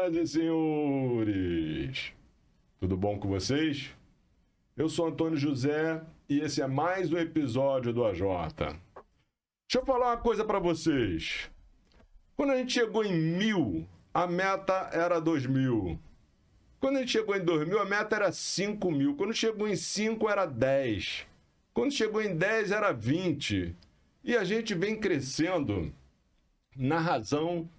Senhoras e senhores, tudo bom com vocês? Eu sou Antônio José e esse é mais um episódio do AJ. Deixa eu falar uma coisa para vocês. Quando a gente chegou em 1000, a meta era 2000. Quando a gente chegou em 2000, a meta era 5.000. Quando chegou em 5, era 10. Quando chegou em 10, era 20. E a gente vem crescendo na razão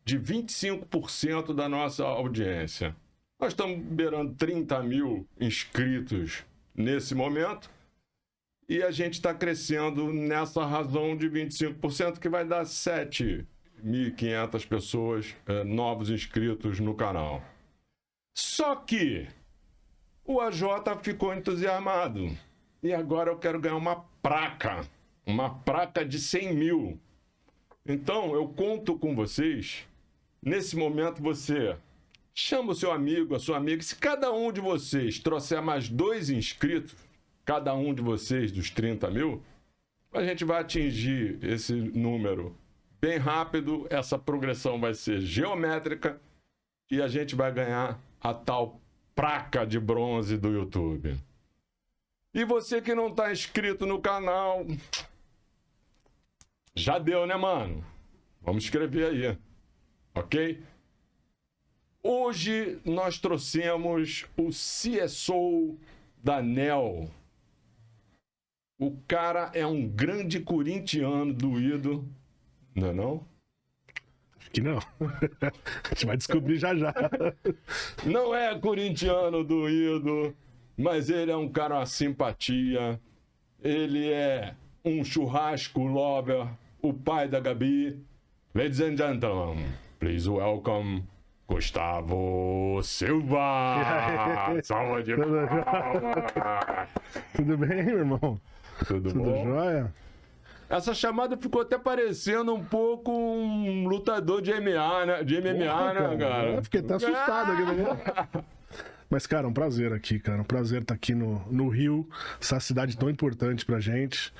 de 25% da nossa audiência. Nós estamos beirando 30 mil inscritos nesse momento e a gente está crescendo nessa razão de 25%, que vai dar 7.500 pessoas novos inscritos no canal. Só que o AJ ficou entusiasmado e agora eu quero ganhar uma placa de 100 mil. Então eu conto com vocês. Nesse momento você chama o seu amigo, a sua amiga. Se cada um de vocês trouxer mais 2 inscritos, cada um de vocês dos 30 mil, a gente vai atingir esse número bem rápido. Essa progressão vai ser geométrica e a gente vai ganhar a tal placa de bronze do YouTube. E você que não está inscrito no canal, já deu, né, mano? Vamos escrever aí. Ok? Hoje nós trouxemos o CSO da NEL. O cara é um grande corintiano doído. Não é não? Acho que não. A gente vai descobrir já já. Não é corintiano doído, mas ele é um cara, uma simpatia. Ele é um churrasco lover, o pai da Gabi. Ladies and gentlemen, please welcome Gustavo Silva! Salva de palmas! Tudo bem, meu irmão? Tudo Tudo bom? jóia? Essa chamada ficou até parecendo um pouco um lutador de MMA, né? De MMA, né, cara? Eu fiquei até assustado aqui. Né? Mas, cara, um prazer aqui, cara. Um prazer estar aqui no Rio, essa cidade tão importante pra gente,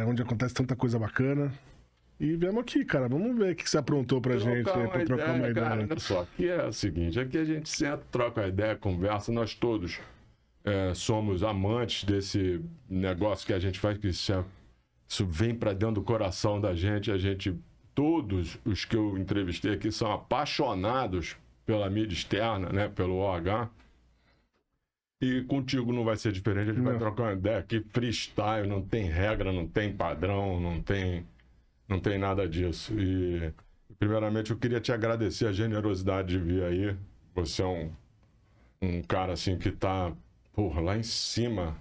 onde acontece tanta coisa bacana. E viemos aqui, cara. Vamos ver o que você aprontou pra gente aí, pra trocar uma ideia. Cara, olha só, aqui é o seguinte, aqui a gente senta, troca a ideia, conversa, nós todos somos amantes desse negócio que a gente faz, que isso vem pra dentro do coração da gente, todos os que eu entrevistei aqui são apaixonados pela mídia externa, né, pelo OH. E contigo não vai ser diferente, a gente vai trocar uma ideia aqui, freestyle, não tem regra, não tem padrão, não tem nada disso. E, primeiramente, eu queria te agradecer a generosidade de vir aí. Você é um cara, assim, que tá, lá em cima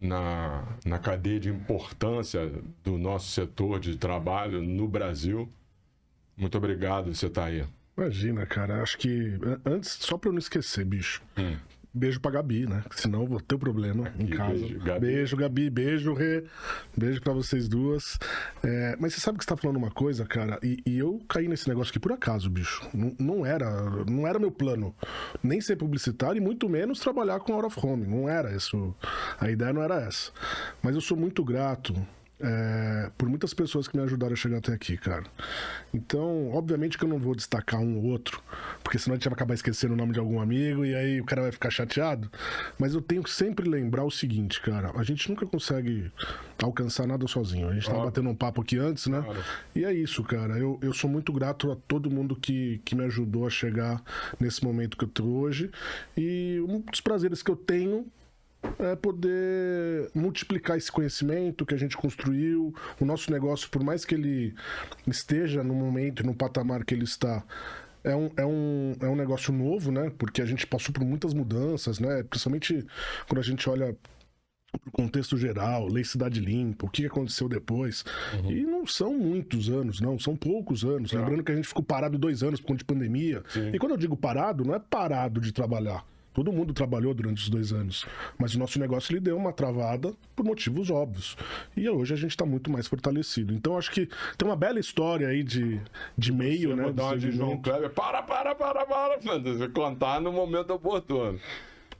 na cadeia de importância do nosso setor de trabalho no Brasil. Muito obrigado por você estar aí. Imagina, cara. Acho que, antes, só pra eu não esquecer, bicho. Beijo pra Gabi, né? Senão eu vou ter problema em casa. Beijo, Gabi. Beijo, Rê. Beijo pra vocês duas. Mas você sabe que você tá falando uma coisa, cara? E eu caí nesse negócio aqui por acaso, bicho. Não era meu plano. Nem ser publicitário e muito menos trabalhar com Out of Home. Não era isso. A ideia não era essa. Mas eu sou muito grato por muitas pessoas que me ajudaram a chegar até aqui, cara. Então, obviamente que eu não vou destacar um ou outro, porque senão a gente vai acabar esquecendo o nome de algum amigo e aí o cara vai ficar chateado. Mas eu tenho que sempre lembrar o seguinte, cara: a gente nunca consegue alcançar nada sozinho. A gente tava batendo um papo aqui antes, né? Claro. E é isso, cara. Eu sou muito grato a todo mundo que me ajudou a chegar nesse momento que eu tô hoje. E um dos prazeres que eu tenho é poder multiplicar esse conhecimento que a gente construiu. O nosso negócio, por mais que ele esteja no momento, no patamar que ele está, é um negócio novo, né? Porque a gente passou por muitas mudanças, né? Principalmente quando a gente olha o contexto geral, Lei Cidade Limpa, o que aconteceu depois. E não são muitos anos, não, são poucos anos. Lembrando que a gente ficou parado 2 anos por conta de pandemia. Sim. E quando eu digo parado, não é parado de trabalhar. Todo mundo trabalhou durante os 2 anos. Mas o nosso negócio ele deu uma travada por motivos óbvios. E hoje a gente está muito mais fortalecido. Então acho que tem uma bela história aí de meio, né? De João Kleber. Para, você contar no momento oportuno.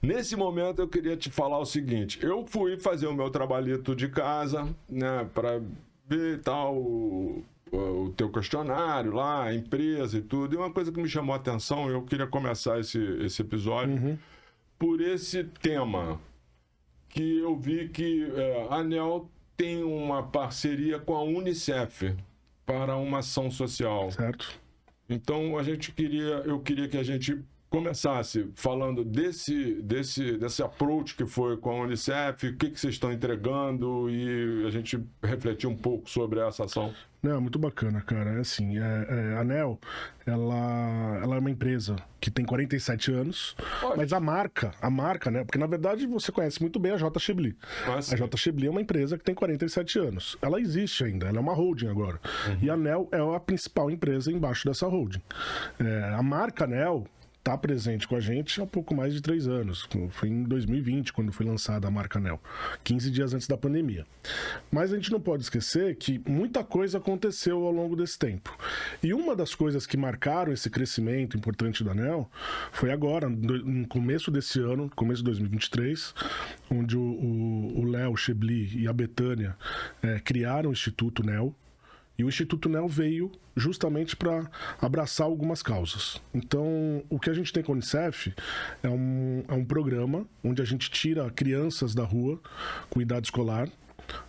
Nesse momento eu queria te falar o seguinte: eu fui fazer o meu trabalhito de casa, né, para ver tal o teu questionário lá, a empresa e tudo. E uma coisa que me chamou a atenção, eu queria começar esse episódio por esse tema, que eu vi que a ANEEL tem uma parceria com a Unicef para uma ação social. Certo. Então, eu queria que a gente começasse falando desse approach que foi com a Unicef, o que vocês estão entregando, e a gente refletir um pouco sobre essa ação. Não, muito bacana, cara. É assim, a ANEEL, ela é uma empresa que tem 47 anos, mas a marca, né? Porque, na verdade, você conhece muito bem a J. Chablis. A J. Chablis é uma empresa que tem 47 anos. Ela existe ainda, ela é uma holding agora. E a ANEEL é a principal empresa embaixo dessa holding. A marca ANEEL está presente com a gente há pouco mais de 3 anos. Foi em 2020, quando foi lançada a marca ANEEL, 15 dias antes da pandemia. Mas a gente não pode esquecer que muita coisa aconteceu ao longo desse tempo. E uma das coisas que marcaram esse crescimento importante da ANEEL foi agora, no começo desse ano, começo de 2023, onde o Léo Chablis e a Betânia criaram o Instituto NEL. E o Instituto NEL veio justamente para abraçar algumas causas. Então, o que a gente tem com a Unicef é um programa onde a gente tira crianças da rua com idade escolar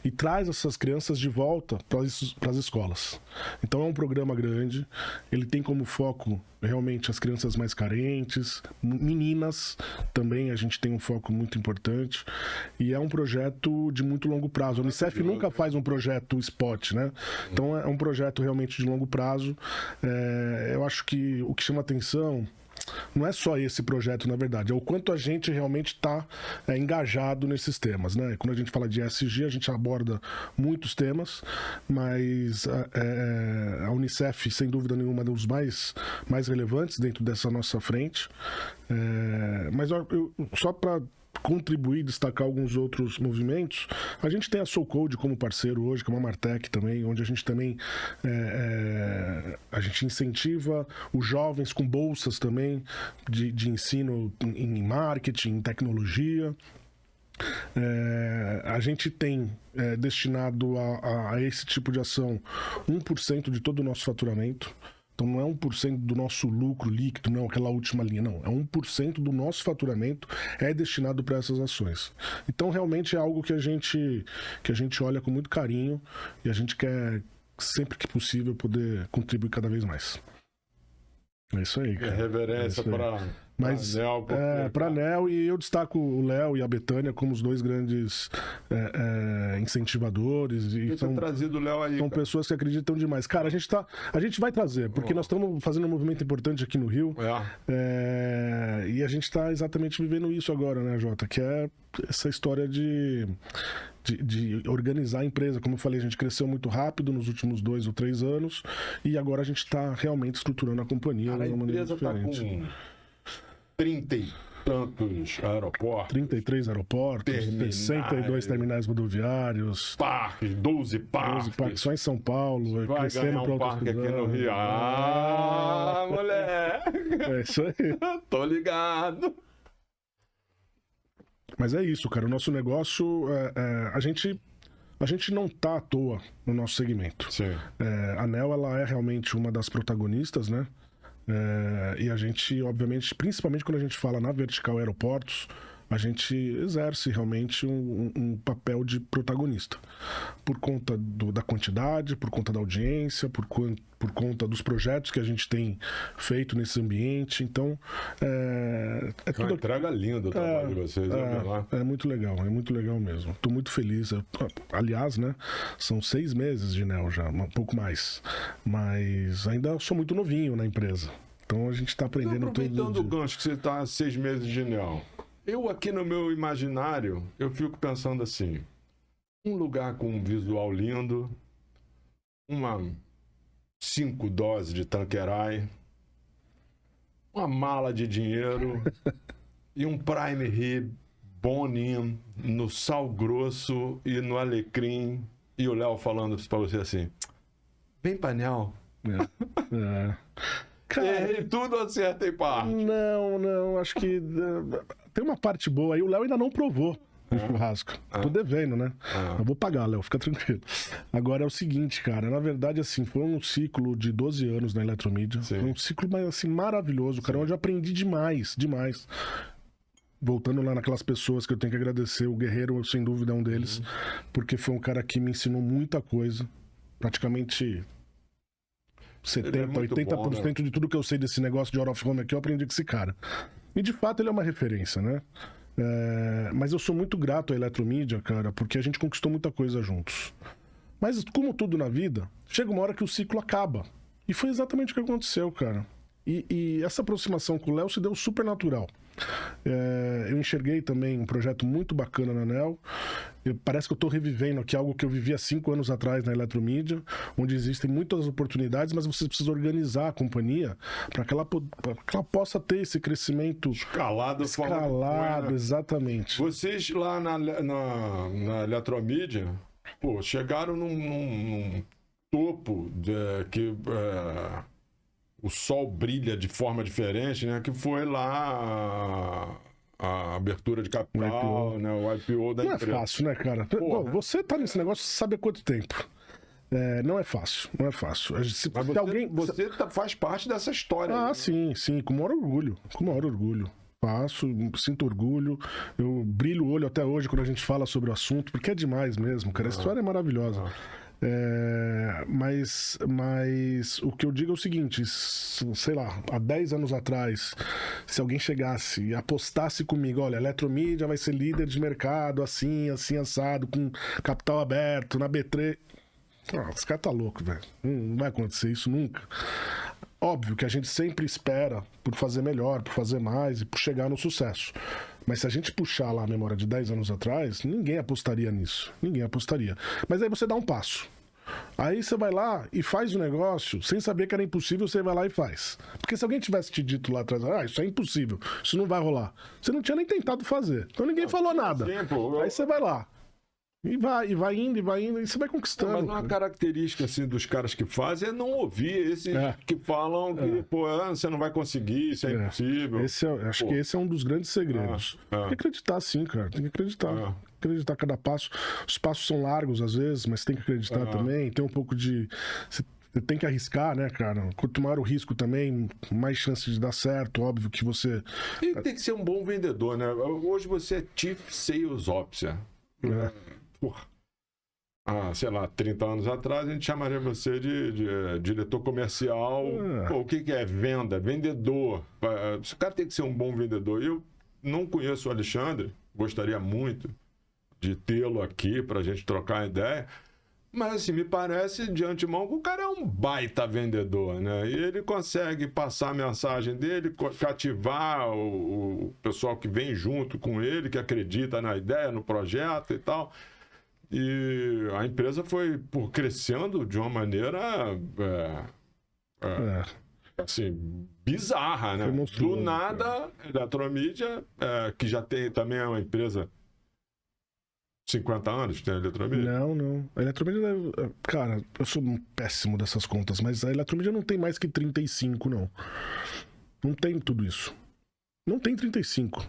e traz essas crianças de volta para as escolas. Então é um programa grande, ele tem como foco realmente as crianças mais carentes, meninas também, a gente tem um foco muito importante, e é um projeto de muito longo prazo. A Unicef nunca faz um projeto spot, né? Então é um projeto realmente de longo prazo. Eu acho que o que chama atenção não é só esse projeto, na verdade, é o quanto a gente realmente está engajado nesses temas, né? Quando a gente fala de ESG, a gente aborda muitos temas, mas a Unicef, sem dúvida nenhuma, é um dos mais relevantes dentro dessa nossa frente. Mas só para contribuir, destacar alguns outros movimentos, a gente tem a SoulCode como parceiro hoje, que é uma Martech também, onde a gente também a gente incentiva os jovens com bolsas também de ensino em marketing, em tecnologia. A gente tem destinado a esse tipo de ação 1% de todo o nosso faturamento. Então não é 1% do nosso lucro líquido, não, aquela última linha, não. É 1% do nosso faturamento é destinado para essas ações. Então realmente é algo que a gente olha com muito carinho e a gente quer, sempre que possível, poder contribuir cada vez mais. É isso aí, cara. Reverência para ANEEL. Para a ANEEL, e eu destaco o Léo e a Betânia como os dois grandes incentivadores. E são trazido o Léo aí, são pessoas que acreditam demais. Cara, a gente vai trazer, porque nós estamos fazendo um movimento importante aqui no Rio. E a gente está exatamente vivendo isso agora, né, Jota? Que é essa história de organizar a empresa. Como eu falei, a gente cresceu muito rápido nos últimos 2 ou 3 anos e agora a gente está realmente estruturando a companhia de uma maneira diferente. A empresa está com 30 e tantos aeroportos. 33 aeroportos, 62 terminais rodoviários. Parques, 12 parques. Só em São Paulo. Vai ganhar um parque aqui no Rio. Moleque! É isso aí. Tô ligado. Mas é isso, cara. O nosso negócio, a gente não tá à toa no nosso segmento. Sim. A ANEEL, ela é realmente uma das protagonistas, né? E a gente, obviamente, principalmente quando a gente fala na vertical aeroportos, a gente exerce realmente um papel de protagonista. Por conta da quantidade, por conta da audiência, por conta dos projetos que a gente tem feito nesse ambiente. Então, é tudo... uma entrega linda o trabalho de vocês. É muito legal mesmo. Estou muito feliz. Aliás, né, são 6 meses de NEL já, um pouco mais. Mas ainda sou muito novinho na empresa. Então a gente está aprendendo tudo. Aproveitando o gancho que você está há 6 meses de NEL, eu aqui no meu imaginário, eu fico pensando assim, um lugar com um visual lindo, 5 doses de Tanqueray, uma mala de dinheiro e um Prime Rib boninho no sal grosso e no alecrim, e o Léo falando pra você assim, vem painel. Cara, tudo acerta em parte. Não, acho que tem uma parte boa aí. O Léo ainda não provou. no churrasco. Tô devendo, né? Eu vou pagar, Léo, fica tranquilo. Agora é o seguinte, cara, na verdade, assim, foi um ciclo de 12 anos na Eletromídia. Sim. Foi um ciclo, assim, maravilhoso, cara, onde eu aprendi demais. Voltando lá naquelas pessoas que eu tenho que agradecer, o Guerreiro, sem dúvida, é um deles, porque foi um cara que me ensinou muita coisa. Praticamente 70%, 80%, né? De tudo que eu sei desse negócio de Out of Home aqui, eu aprendi com esse cara. E de fato ele é uma referência, né? Mas eu sou muito grato à Eletromídia, cara, porque a gente conquistou muita coisa juntos. Mas como tudo na vida, chega uma hora que o ciclo acaba. E foi exatamente o que aconteceu, cara. E essa aproximação com o Léo se deu super natural. Eu enxerguei também um projeto muito bacana na ANEEL. Parece que eu estou revivendo aqui algo que eu vivi há 5 anos atrás na Eletromídia, onde existem muitas oportunidades, mas você precisa organizar a companhia para que ela possa ter esse crescimento escalado, exatamente. Vocês lá na Eletromídia, pô, chegaram num topo que o sol brilha de forma diferente, né? Que foi lá a abertura de capital, né? O IPO da empresa. Não é fácil, né, cara? Pô, você tá nesse negócio, você sabe há quanto tempo. Não é fácil, não é fácil. Mas você faz parte dessa história. Né? Sim, com o maior orgulho. Faço, sinto orgulho, eu brilho o olho até hoje quando a gente fala sobre o assunto, porque é demais mesmo, cara. A história é maravilhosa. Mas o que eu digo é o seguinte, sei lá, há 10 anos atrás, se alguém chegasse e apostasse comigo, olha, a Eletromídia vai ser líder de mercado, assim, assado, com capital aberto, na B3... esse cara tá louco, velho. Não vai acontecer isso nunca. Óbvio que a gente sempre espera por fazer melhor, por fazer mais e por chegar no sucesso. Mas se a gente puxar lá a memória de 10 anos atrás, ninguém apostaria nisso. Ninguém apostaria. Mas aí você dá um passo. Aí você vai lá e faz o negócio sem saber que era impossível, você vai lá e faz. Porque se alguém tivesse te dito lá atrás, isso é impossível, isso não vai rolar. Você não tinha nem tentado fazer. Então ninguém falou nada. Aí você vai lá. E vai indo, e você vai conquistando. Mas uma característica assim, dos caras que fazem é não ouvir esses que falam que você não vai conseguir, isso é impossível. Acho que esse é um dos grandes segredos. Tem que acreditar sim, cara. Tem que acreditar. Acreditar cada passo. Os passos são largos às vezes, mas tem que acreditar também. Tem um pouco de... Você tem que arriscar, né, cara? Quanto maior o risco também, mais chance de dar certo. Óbvio que você... E tem que ser um bom vendedor, né? Hoje você é Chief Sales Officer. Porra. Sei lá, 30 anos atrás a gente chamaria você de diretor comercial. Pô, o que é venda? Vendedor. Esse cara tem que ser um bom vendedor. Eu não conheço o Alexandre, gostaria muito de tê-lo aqui pra gente trocar ideia. Mas assim, me parece de antemão que o cara é um baita vendedor, né? E ele consegue passar a mensagem dele, cativar o pessoal que vem junto com ele, que acredita na ideia, no projeto e tal. E a empresa foi crescendo de uma maneira assim, bizarra, né? Do nada, a Eletromídia, que já tem também é uma empresa 50 anos, tem a Eletromídia? Não. A Eletromídia, cara, eu sou péssimo dessas contas, mas a Eletromídia não tem mais que 35, não. Não tem tudo isso. Não tem 35.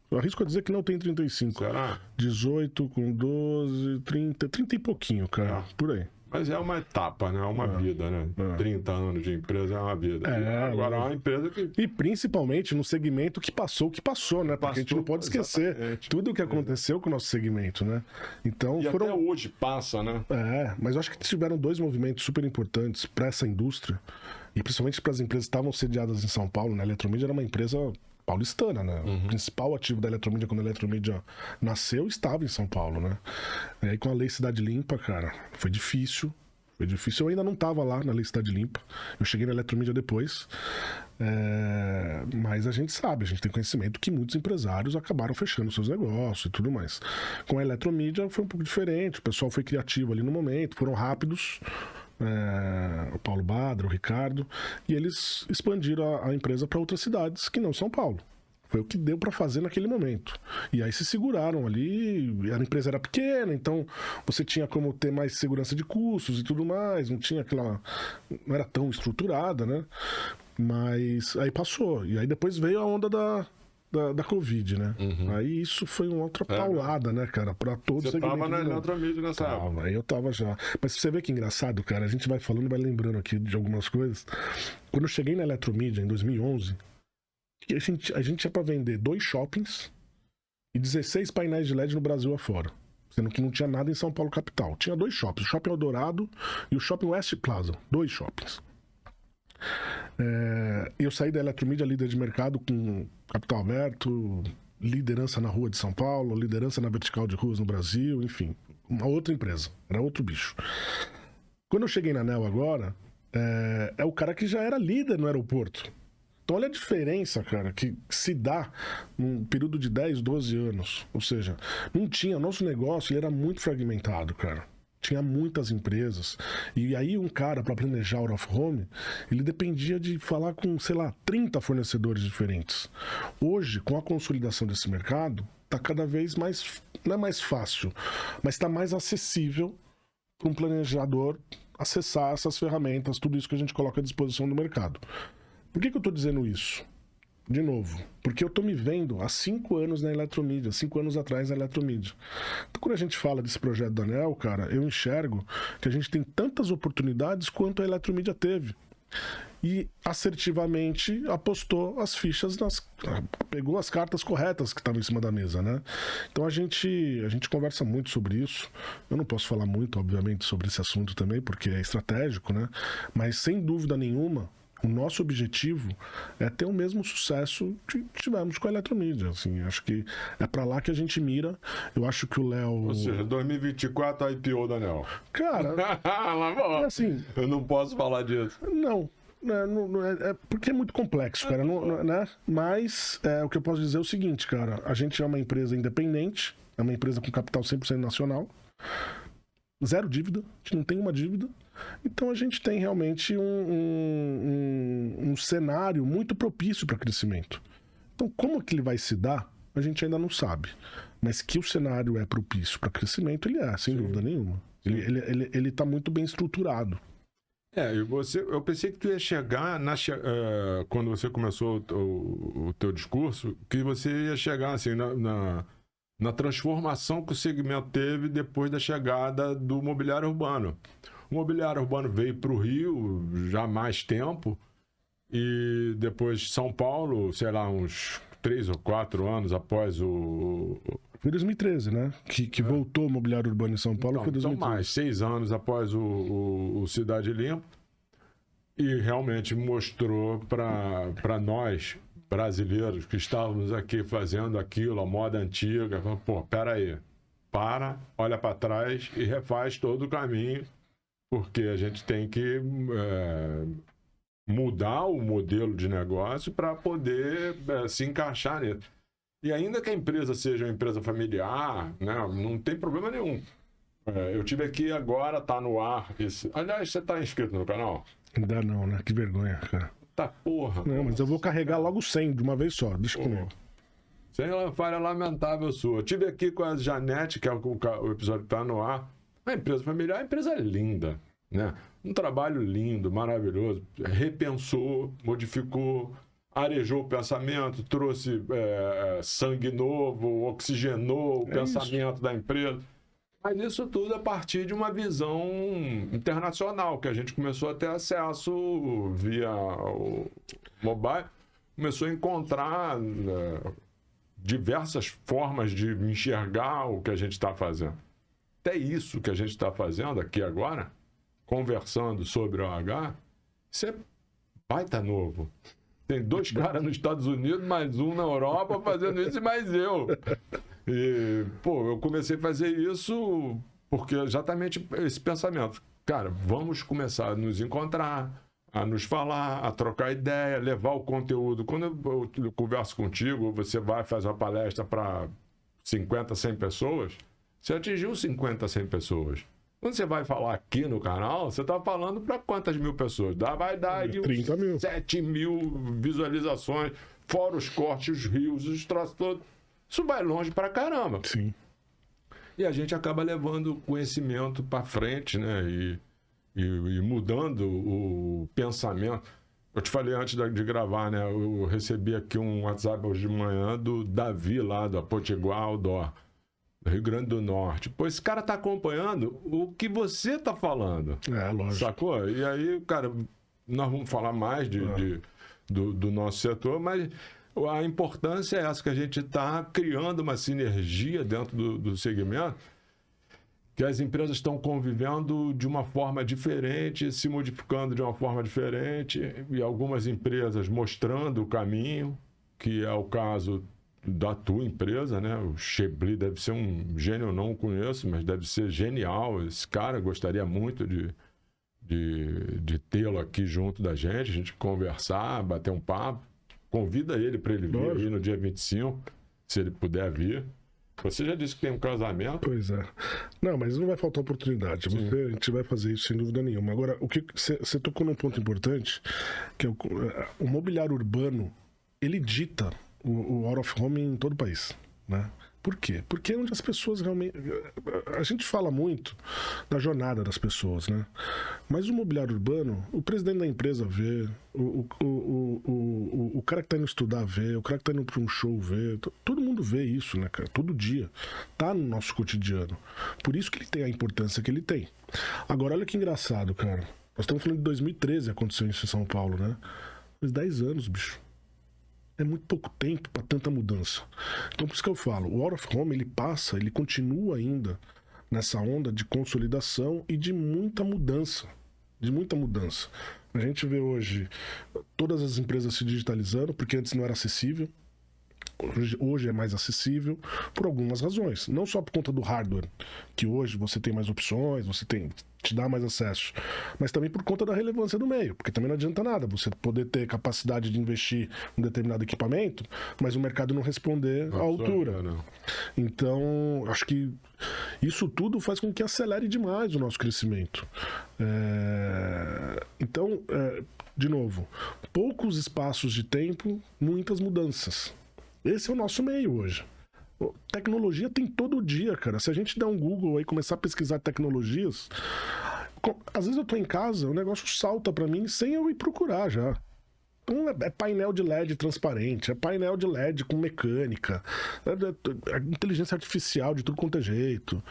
Eu arrisco a dizer que não tem 35. Será? 18 com 12, 30 e pouquinho, cara. Por aí. Mas é uma etapa, né? É uma vida, né? 30 anos de empresa é uma vida. Agora é uma empresa que... E principalmente no segmento que passou, né? Porque a gente não pode esquecer tudo o que aconteceu com o nosso segmento, né? Então, até hoje passa, né? Mas eu acho que tiveram 2 movimentos super importantes para essa indústria, e principalmente para as empresas que estavam sediadas em São Paulo, né? A Eletromídia era uma empresa paulistana, né? O principal ativo da Eletromídia, quando a Eletromídia nasceu, estava em São Paulo, né? E aí com a Lei Cidade Limpa, cara, foi difícil. Eu ainda não estava lá na Lei Cidade Limpa. Eu cheguei na Eletromídia depois. Mas a gente sabe, a gente tem conhecimento que muitos empresários acabaram fechando seus negócios e tudo mais. Com a Eletromídia foi um pouco diferente. O pessoal foi criativo ali no momento, foram rápidos. O Paulo Badra, o Ricardo, e eles expandiram a empresa para outras cidades que não São Paulo. Foi o que deu para fazer naquele momento. E aí se seguraram ali, a empresa era pequena, então você tinha como ter mais segurança de custos e tudo mais, não era tão estruturada, né? Mas aí passou. E aí depois veio a onda da Covid, né? Aí isso foi uma outra paulada, né, cara? Pra todos. Você tava na Eletromídia nessa época. Aí eu tava já. Mas você vê que engraçado, cara, a gente vai falando e vai lembrando aqui de algumas coisas. Quando eu cheguei na Eletromídia, em 2011, a gente tinha pra vender 2 shoppings e 16 painéis de LED no Brasil afora. Sendo que não tinha nada em São Paulo capital. Tinha 2 shoppings, o Shopping Eldorado e o Shopping West Plaza. 2 shoppings. Eu saí da Eletromídia, líder de mercado com capital aberto, liderança na rua de São Paulo, liderança na vertical de ruas no Brasil, enfim, uma outra empresa, era outro bicho. Quando eu cheguei na ANEEL agora, é o cara que já era líder no aeroporto. Então olha a diferença, cara, que se dá num período de 10, 12 anos. Ou seja, não tinha, nosso negócio ele era muito fragmentado, cara. Tinha muitas empresas. E aí um cara, para planejar o out of home, ele dependia de falar com, sei lá, 30 fornecedores diferentes. Hoje, com a consolidação desse mercado, tá cada vez mais, não é mais fácil, mas está mais acessível para um planejador acessar essas ferramentas, tudo isso que a gente coloca à disposição do mercado. Por que eu estou dizendo isso? De novo, porque eu tô me vendo há 5 anos na Eletromídia, 5 anos atrás na Eletromídia. Então, quando a gente fala desse projeto da ANEEL, cara, eu enxergo que a gente tem tantas oportunidades quanto a Eletromídia teve. E assertivamente apostou as fichas, pegou as cartas corretas que estavam em cima da mesa, né? Então a gente conversa muito sobre isso. Eu não posso falar muito, obviamente, sobre esse assunto também, porque é estratégico, né? Mas sem dúvida nenhuma, o nosso objetivo é ter o mesmo sucesso que tivemos com a Eletromídia, assim, acho que é pra lá que a gente mira. Eu acho que o Léo... Ou seja, 2024 a IPO da ANEEL. Cara, assim... Eu não posso falar disso. Não, porque é muito complexo, cara, né? Mas o que eu posso dizer é o seguinte, cara, a gente é uma empresa independente, é uma empresa com capital 100% nacional, 0 dívida, a gente não tem uma dívida. Então a gente tem realmente um cenário muito propício para crescimento. Então como que ele vai se dar, a gente ainda não sabe. Mas que o cenário é propício para crescimento, ele é, sem dúvida nenhuma. Ele está muito bem estruturado. Eu pensei que tu ia chegar, quando você começou o teu discurso, que você ia chegar assim, na transformação que o segmento teve depois da chegada do mobiliário urbano. O mobiliário urbano veio para o Rio já há mais tempo e depois São Paulo, sei lá, uns 3 ou 4 anos após o... Foi 2013, né? Que voltou o mobiliário urbano em São Paulo, foi 2013. Então mais, 6 anos após o Cidade Limpa, e realmente mostrou para nós, brasileiros, que estávamos aqui fazendo aquilo, a moda antiga, pô, peraí, olha para trás e refaz todo o caminho, porque a gente tem que mudar o modelo de negócio para poder se encaixar nisso. E ainda que a empresa seja uma empresa familiar, né, não tem problema nenhum. Eu tive aqui agora, tá no ar. Aliás, você tá inscrito no canal? Ainda não, né? Que vergonha, cara. Tá porra. Não, mas eu vou carregar logo 100 de uma vez só, deixa comigo. Sem falha lamentável sua. Eu tive aqui com a Janete, que é o episódio que tá no ar. Uma empresa familiar, uma empresa linda, né? Um trabalho lindo, maravilhoso. Repensou, modificou, arejou o pensamento, trouxe sangue novo, oxigenou o pensamento da empresa. Mas isso tudo a partir de uma visão internacional, que a gente começou a ter acesso via o mobile, começou a encontrar diversas formas de enxergar o que a gente está fazendo. Até isso que a gente está fazendo aqui agora, conversando sobre o OH, isso é baita novo. Tem 2 caras nos Estados Unidos, mais um na Europa fazendo isso e mais eu. E, eu comecei a fazer isso porque exatamente esse pensamento. Cara, vamos começar a nos encontrar, a nos falar, a trocar ideia, levar o conteúdo. Quando eu converso contigo, você vai fazer uma palestra para 50, 100 pessoas, você atingiu 50, 100 pessoas. Quando você vai falar aqui no canal, você está falando para quantas mil pessoas? Vai dar aí 30 mil. 7 mil visualizações, fora os cortes, os rios, os troços todos. Isso vai longe pra caramba. Sim. E a gente acaba levando o conhecimento para frente, né? E mudando o pensamento. Eu te falei antes de gravar, né? Eu recebi aqui um WhatsApp hoje de manhã do Davi lá, da Potiguar Outdoor, do Rio Grande do Norte. Pô, esse cara tá acompanhando o que você tá falando. Lógico. Sacou? E aí, cara, nós vamos falar mais do nosso setor, mas a importância é essa, que a gente está criando uma sinergia dentro do segmento, que as empresas estão convivendo de uma forma diferente, se modificando de uma forma diferente, e algumas empresas mostrando o caminho, que é o caso da tua empresa, né? O Chebli deve ser um gênio, eu não o conheço, mas deve ser genial. Esse cara, gostaria muito de tê-lo aqui junto da gente, a gente conversar, bater um papo. Convida ele para ele vir aí no dia 25, se ele puder vir. Você já disse que tem um casamento. Pois é. Não, mas não vai faltar oportunidade. A gente vai fazer isso sem dúvida nenhuma. Agora, o que você tocou num ponto importante, que é o mobiliário urbano, ele dita o out of home em todo o país, né? Por quê? Porque é onde as pessoas realmente... A gente fala muito da jornada das pessoas, né? Mas o mobiliário urbano, o presidente da empresa vê, o cara que tá indo estudar vê, o cara que tá indo para um show vê, todo mundo vê isso, né, cara? Todo dia. Tá no nosso cotidiano. Por isso que ele tem a importância que ele tem. Agora, olha que engraçado, cara. Nós estamos falando de 2013, aconteceu isso em São Paulo, né? Mas 10 anos, bicho. É muito pouco tempo para tanta mudança. Então, por isso que eu falo, o out of home, ele continua ainda nessa onda de consolidação e de muita mudança. A gente vê hoje todas as empresas se digitalizando, porque antes não era acessível. Hoje é mais acessível por algumas razões. Não só por conta do hardware, que hoje você tem mais opções, te dá mais acesso, mas também por conta da relevância do meio, porque também não adianta nada você poder ter capacidade de investir em determinado equipamento, mas o mercado não responder à altura. Então, acho que isso tudo faz com que acelere demais o nosso crescimento. Então, de novo, poucos espaços de tempo, muitas mudanças. Esse é o nosso meio hoje. Tecnologia tem todo dia, cara. Se a gente der um Google aí e começar a pesquisar tecnologias, às vezes eu tô em casa, o negócio salta pra mim sem eu ir procurar já. Então é painel de LED transparente, é painel de LED com mecânica, é inteligência artificial de tudo quanto é jeito.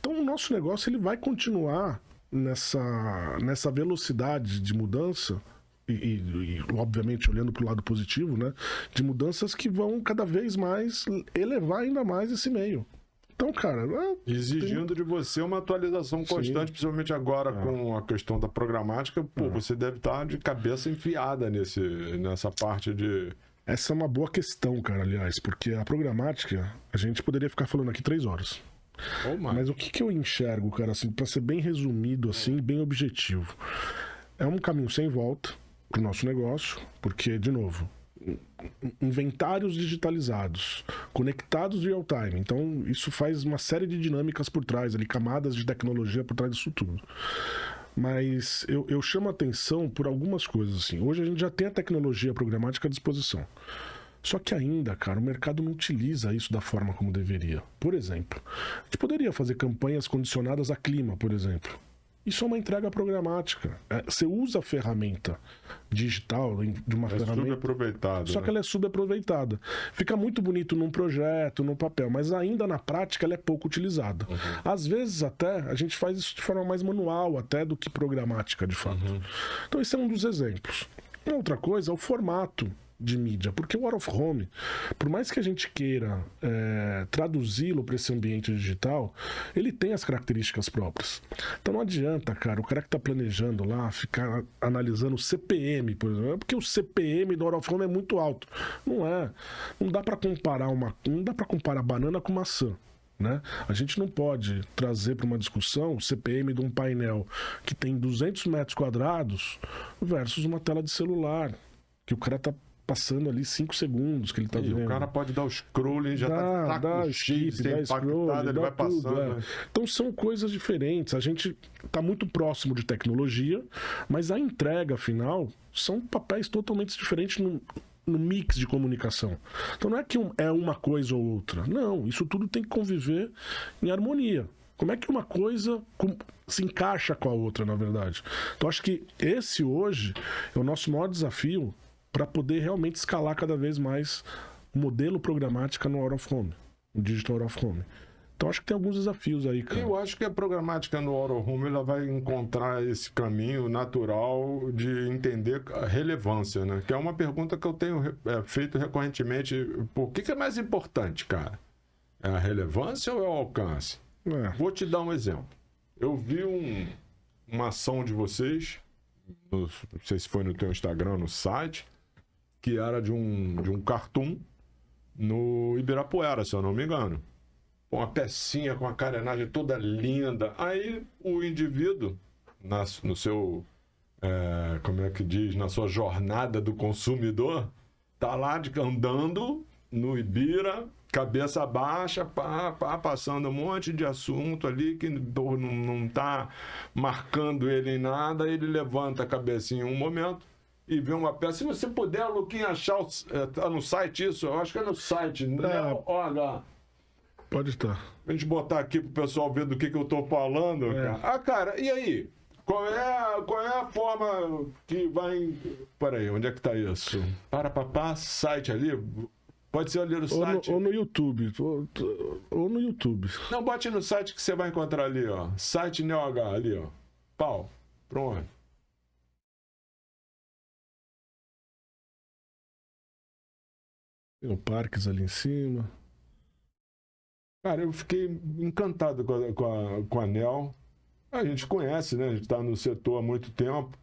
Então o nosso negócio ele vai continuar nessa velocidade de mudança. E obviamente olhando para o lado positivo, né, de mudanças que vão cada vez mais elevar ainda mais esse meio. Então, cara... Exigindo de você uma atualização constante, principalmente agora com a questão da programática, você deve estar de cabeça enfiada nessa parte de... Essa é uma boa questão, cara, aliás, porque a programática, a gente poderia ficar falando aqui 3 horas. Mas o que eu enxergo, cara, assim, para ser bem resumido, assim, bem objetivo, é um caminho sem volta para o nosso negócio, porque, de novo, inventários digitalizados, conectados real time, então isso faz uma série de dinâmicas por trás, ali, camadas de tecnologia por trás disso tudo. Mas eu chamo a atenção por algumas coisas, assim. Hoje a gente já tem a tecnologia programática à disposição. Só que ainda, cara, o mercado não utiliza isso da forma como deveria. Por exemplo, a gente poderia fazer campanhas condicionadas a clima, por exemplo. Isso é uma entrega programática. Você usa a ferramenta digital de uma ferramenta... subaproveitada. Só que ela é subaproveitada. Fica muito bonito num projeto, no papel, mas ainda na prática ela é pouco utilizada. Às vezes até a gente faz isso de forma mais manual até do que programática, de fato. Então esse é um dos exemplos. Uma outra coisa é o formato de mídia, porque o out of home, por mais que a gente queira traduzi-lo para esse ambiente digital, ele tem as características próprias. Então não adianta, cara, o cara que está planejando lá ficar analisando o CPM, por exemplo, porque o CPM do out of home é muito alto. Não é. Não dá para comparar banana com maçã. Né? A gente não pode trazer para uma discussão o CPM de um painel que tem 200 metros quadrados versus uma tela de celular, que o cara está passando ali 5 segundos que ele tá vendo. O cara pode dar o scrolling, já dá skip, sem impactado, ele vai passando. Então são coisas diferentes. A gente tá muito próximo de tecnologia, mas a entrega final são papéis totalmente diferentes no mix de comunicação. Então não é que é uma coisa ou outra. Não, isso tudo tem que conviver em harmonia. Como é que uma coisa se encaixa com a outra, na verdade? Então, acho que esse hoje é o nosso maior desafio para poder realmente escalar cada vez mais o modelo programática no Out of Home, no Digital Out of Home. Então, acho que tem alguns desafios aí, cara. Eu acho que a programática no Out of Home ela vai encontrar esse caminho natural de entender a relevância, né? Que é uma pergunta que eu tenho feito recorrentemente. Por que é mais importante, cara? É a relevância ou é o alcance? Vou te dar um exemplo. Eu vi uma ação de vocês, não sei se foi no teu Instagram, no site, que era de um cartoon no Ibirapuera, se eu não me engano. Uma pecinha com a carenagem toda linda. Aí o indivíduo, no seu, como é que diz, na sua jornada do consumidor, tá lá andando no Ibira, cabeça baixa, passando um monte de assunto ali que não tá marcando ele em nada. Ele levanta a cabecinha em um momento e vê uma peça. Se você puder, Luquinha, achar, tá no site isso? Eu acho que é no site, né? Olha, pode estar. A gente botar aqui pro pessoal ver do que eu tô falando. Cara. Cara, e aí? Qual é a forma que vai... Peraí, onde é que tá isso? Site ali... Pode ser ali no site. Ou no YouTube. Ou no YouTube. Não, bote no site que você vai encontrar ali, ó. Site NeoH, ali, ó. Pau. Pronto. Tem o Parques ali em cima. Cara, eu fiquei encantado com a Nel. A gente conhece, né? A gente tá no setor há muito tempo.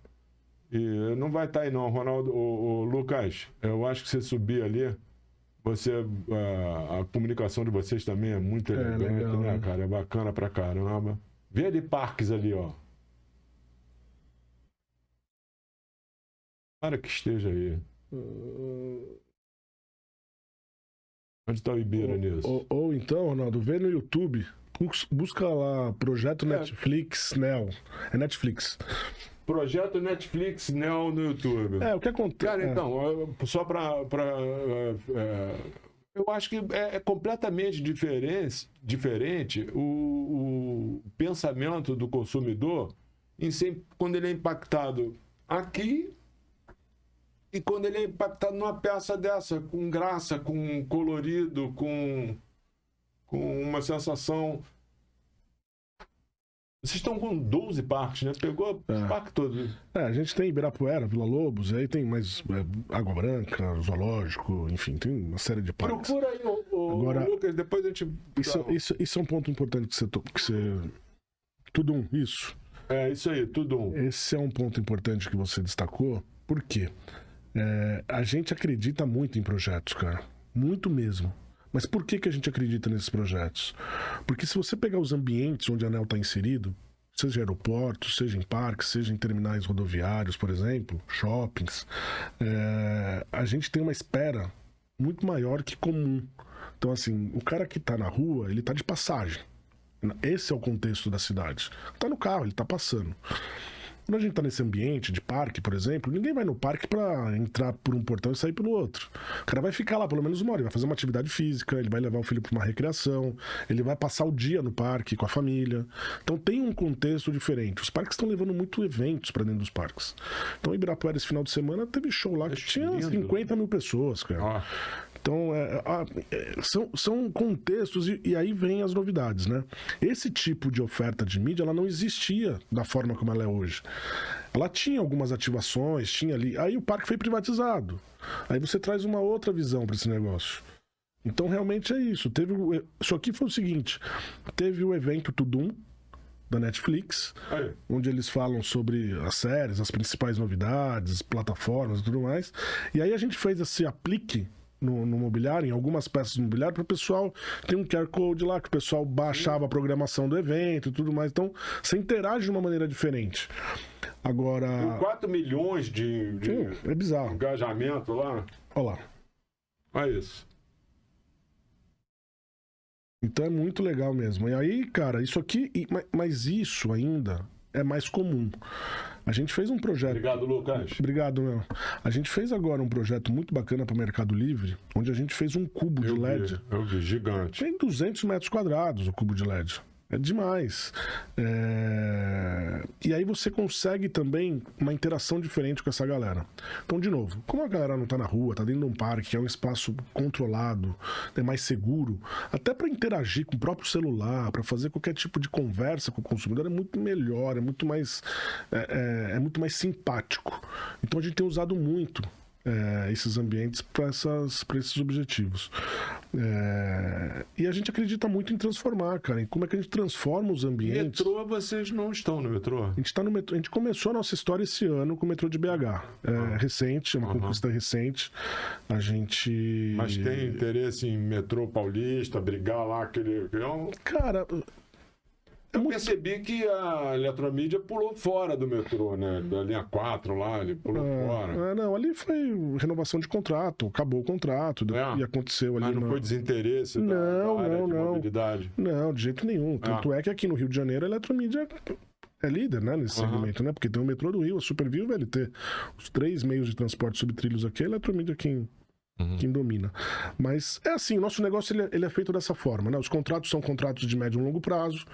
E não vai estar aí não, Ronaldo. Lucas, eu acho que você subir ali... a comunicação de vocês também é muito elegante, legal, né, cara? É bacana pra caramba. Vê ali Parques ali, ó. Para que esteja aí. Onde tá o Ibira nisso? Ou então, Ronaldo, vê no YouTube. Busca lá, Projeto Netflix Nel. É Netflix. Projeto Netflix Nel no YouTube. O que acontece? Cara, então, só eu acho que é completamente diferente o pensamento do consumidor quando ele é impactado aqui e quando ele é impactado numa peça dessa, com graça, com colorido, com uma sensação... Vocês estão com 12 parques, né? Pegou o parque todo. A gente tem Ibirapuera, Vila Lobos, aí tem mais Água Branca, Zoológico, enfim, tem uma série de parques. Procura aí, Agora, Lucas, depois a gente... Isso é um ponto importante que você... Tudo isso. Isso aí, tudo Esse é um ponto importante que você destacou, por quê? A gente acredita muito em projetos, cara. Muito mesmo. Mas por que a gente acredita nesses projetos? Porque se você pegar os ambientes onde a ANEEL está inserido, seja em aeroportos, seja em parques, seja em terminais rodoviários, por exemplo, shoppings, a gente tem uma espera muito maior que comum. Então, assim, o cara que está na rua, ele está de passagem. Esse é o contexto da cidade. Está no carro, ele está passando. Quando a gente tá nesse ambiente de parque, por exemplo, ninguém vai no parque pra entrar por um portão e sair pelo outro. O cara vai ficar lá pelo menos uma hora, ele vai fazer uma atividade física, ele vai levar o filho pra uma recreação, ele vai passar o dia no parque com a família. Então tem um contexto diferente. Os parques estão levando muito eventos pra dentro dos parques. Então, em Ibirapuera, esse final de semana, teve show lá que tinha 50 mil pessoas, cara. Então, são contextos e aí vem as novidades, né? Esse tipo de oferta de mídia, ela não existia da forma como ela é hoje. Ela tinha algumas ativações, tinha ali... Aí o parque foi privatizado. Aí você traz uma outra visão para esse negócio. Então, realmente é isso. Isso aqui foi o seguinte. Teve o evento Tudum, da Netflix, onde eles falam sobre as séries, as principais novidades, plataformas e tudo mais. E aí a gente fez esse aplique no mobiliário, em algumas peças do mobiliário, para o pessoal. Tem um QR Code lá que o pessoal baixava a programação do evento e tudo mais. Então, você interage de uma maneira diferente. Agora... Tem 4 milhões de é bizarro. Engajamento lá. Olha lá. Olha isso. Então é muito legal mesmo. E aí, cara, isso aqui... Mas isso ainda é mais comum. A gente fez um projeto... Obrigado, Lucas. Obrigado, meu. A gente fez agora um projeto muito bacana para o Mercado Livre, onde a gente fez um cubo de LED. Eu vi, gigante. Tem 200 metros quadrados o cubo de LED. É demais. E aí você consegue também uma interação diferente com essa galera. Então, de novo, como a galera não tá na rua, tá dentro de um parque, que é um espaço controlado, é mais seguro, até para interagir com o próprio celular, para fazer qualquer tipo de conversa com o consumidor, é muito melhor, é muito mais simpático. Então a gente tem usado muito esses ambientes para esses objetivos. E a gente acredita muito em transformar, cara, em como é que a gente transforma os ambientes. Metrô, vocês não estão no metrô? A gente tá no metrô. A gente começou a nossa história esse ano com o metrô de BH. Recente, é uma conquista recente. A gente... Mas tem interesse em metrô paulista, brigar lá, aquele... Cara... Eu percebi que a Eletromídia pulou fora do metrô, né? Da linha 4 lá, ele pulou fora. Não, ali foi renovação de contrato, acabou o contrato, e aconteceu ali. Mas não foi desinteresse da área de mobilidade? Não, de jeito nenhum. Tanto é que aqui no Rio de Janeiro a Eletromídia é líder, né, nesse segmento, né? Porque tem o metrô do Rio, a Supervia e o VLT. Os 3 meios de transporte subtrilhos aqui, a Eletromídia quem domina. Mas é assim, o nosso negócio ele é feito dessa forma, né? Os contratos são contratos de médio e longo prazo,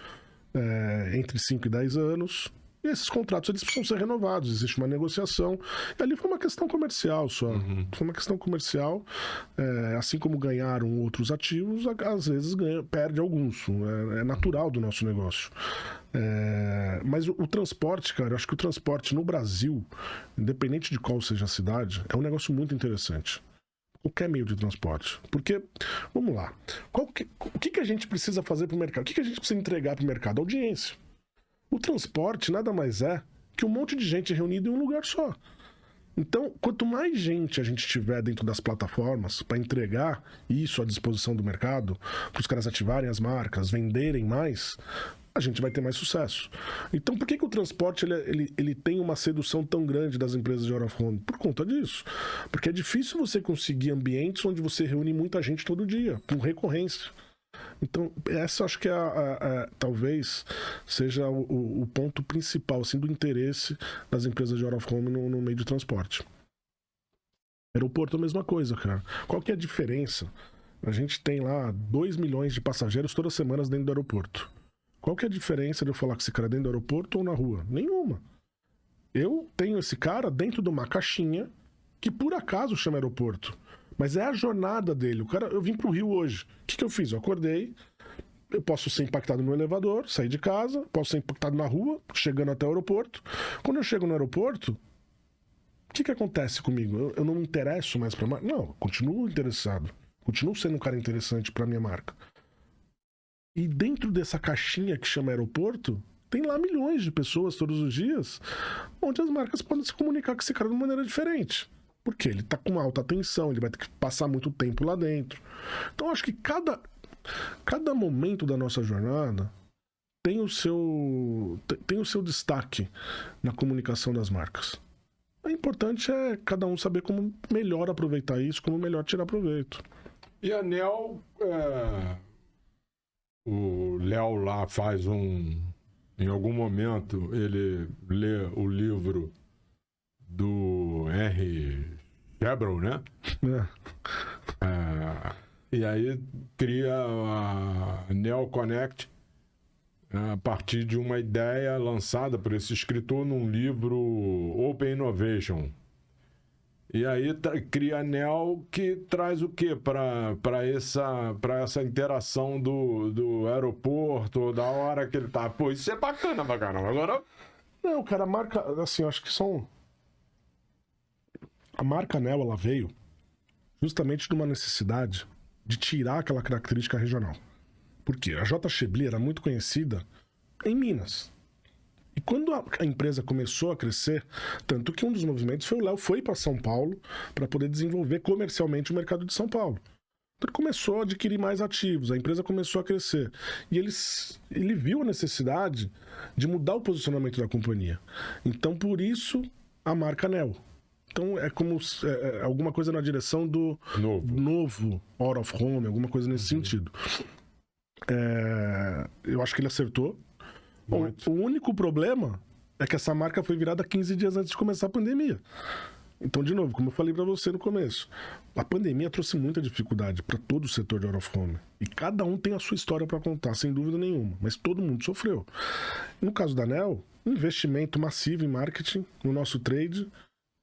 entre 5 e 10 anos, e esses contratos eles precisam ser renovados, existe uma negociação, e ali foi uma questão comercial só, foi uma questão comercial, assim como ganharam outros ativos, às vezes perde alguns, é natural do nosso negócio. Mas o transporte, cara, eu acho que o transporte no Brasil, independente de qual seja a cidade, é um negócio muito interessante. Qualquer meio de transporte. Porque, vamos lá, o que a gente precisa fazer para o mercado? O que a gente precisa entregar para o mercado? Audiência. O transporte nada mais é que um monte de gente reunida em um lugar só. Então, quanto mais gente a gente tiver dentro das plataformas para entregar isso à disposição do mercado, para os caras ativarem as marcas, venderem mais, a gente vai ter mais sucesso. Então, por que o transporte ele tem uma sedução tão grande das empresas de out of home? Por conta disso. Porque é difícil você conseguir ambientes onde você reúne muita gente todo dia, com recorrência. Então, essa acho que talvez seja o ponto principal assim, do interesse das empresas de out of home no meio de transporte. Aeroporto é a mesma coisa, cara. Qual que é a diferença? A gente tem lá 2 milhões de passageiros todas as semanas dentro do aeroporto. Qual que é a diferença de eu falar com esse cara dentro do aeroporto ou na rua? Nenhuma. Eu tenho esse cara dentro de uma caixinha que por acaso chama aeroporto. Mas é a jornada dele. Eu vim pro Rio hoje. O que eu fiz? Eu acordei, eu posso ser impactado no elevador, sair de casa, posso ser impactado na rua, chegando até o aeroporto. Quando eu chego no aeroporto, o que acontece comigo? Eu não me interesso mais pra marca? Não, eu continuo interessado. Continuo sendo um cara interessante pra minha marca. E dentro dessa caixinha que chama aeroporto, tem lá milhões de pessoas todos os dias, onde as marcas podem se comunicar com esse cara de uma maneira diferente. Porque ele tá com alta tensão, ele vai ter que passar muito tempo lá dentro. Então, acho que cada momento da nossa jornada tem o seu destaque na comunicação das marcas. O importante é cada um saber como melhor aproveitar isso, como melhor tirar proveito. E a Nel... O Léo lá faz em algum momento, ele lê o livro do R. Chebron, né? E aí cria a Nel Connect a partir de uma ideia lançada por esse escritor num livro Open Innovation. E aí cria a Nel, que traz o quê para essa interação do aeroporto, da hora que ele tá. Pô, isso é bacana pra caramba. Agora... Não, cara, a marca, assim, eu acho que a marca Nel, ela veio justamente de uma necessidade de tirar aquela característica regional. Por quê? A J. Chablis era muito conhecida em Minas. E quando a empresa começou a crescer, tanto que um dos movimentos foi o Léo foi para São Paulo para poder desenvolver comercialmente o mercado de São Paulo. Então ele começou a adquirir mais ativos, a empresa começou a crescer. E ele viu a necessidade de mudar o posicionamento da companhia. Então, por isso, a marca Nel. Então, é como alguma coisa na direção do novo out of home, alguma coisa nesse sentido. Eu acho que ele acertou. O único problema é que essa marca foi virada 15 dias antes de começar a pandemia. Então, de novo, como eu falei para você no começo, a pandemia trouxe muita dificuldade para todo o setor de out of home. E cada um tem a sua história para contar, sem dúvida nenhuma. Mas todo mundo sofreu. No caso da ANEEL, investimento massivo em marketing, no nosso trade,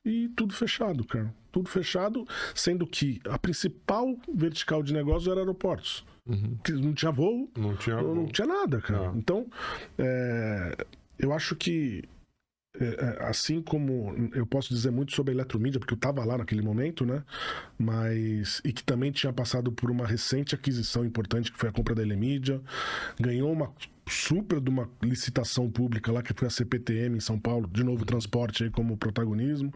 e tudo fechado, cara. Tudo fechado, sendo que a principal vertical de negócio era aeroportos. Não tinha voo, não tinha nada, cara. Não. Então, eu acho que assim como eu posso dizer muito sobre a Eletromídia, porque eu estava lá naquele momento, né? E que também tinha passado por uma recente aquisição importante, que foi a compra da Elemídia, ganhou uma super de uma licitação pública lá, que foi a CPTM em São Paulo, de novo transporte aí como protagonismo,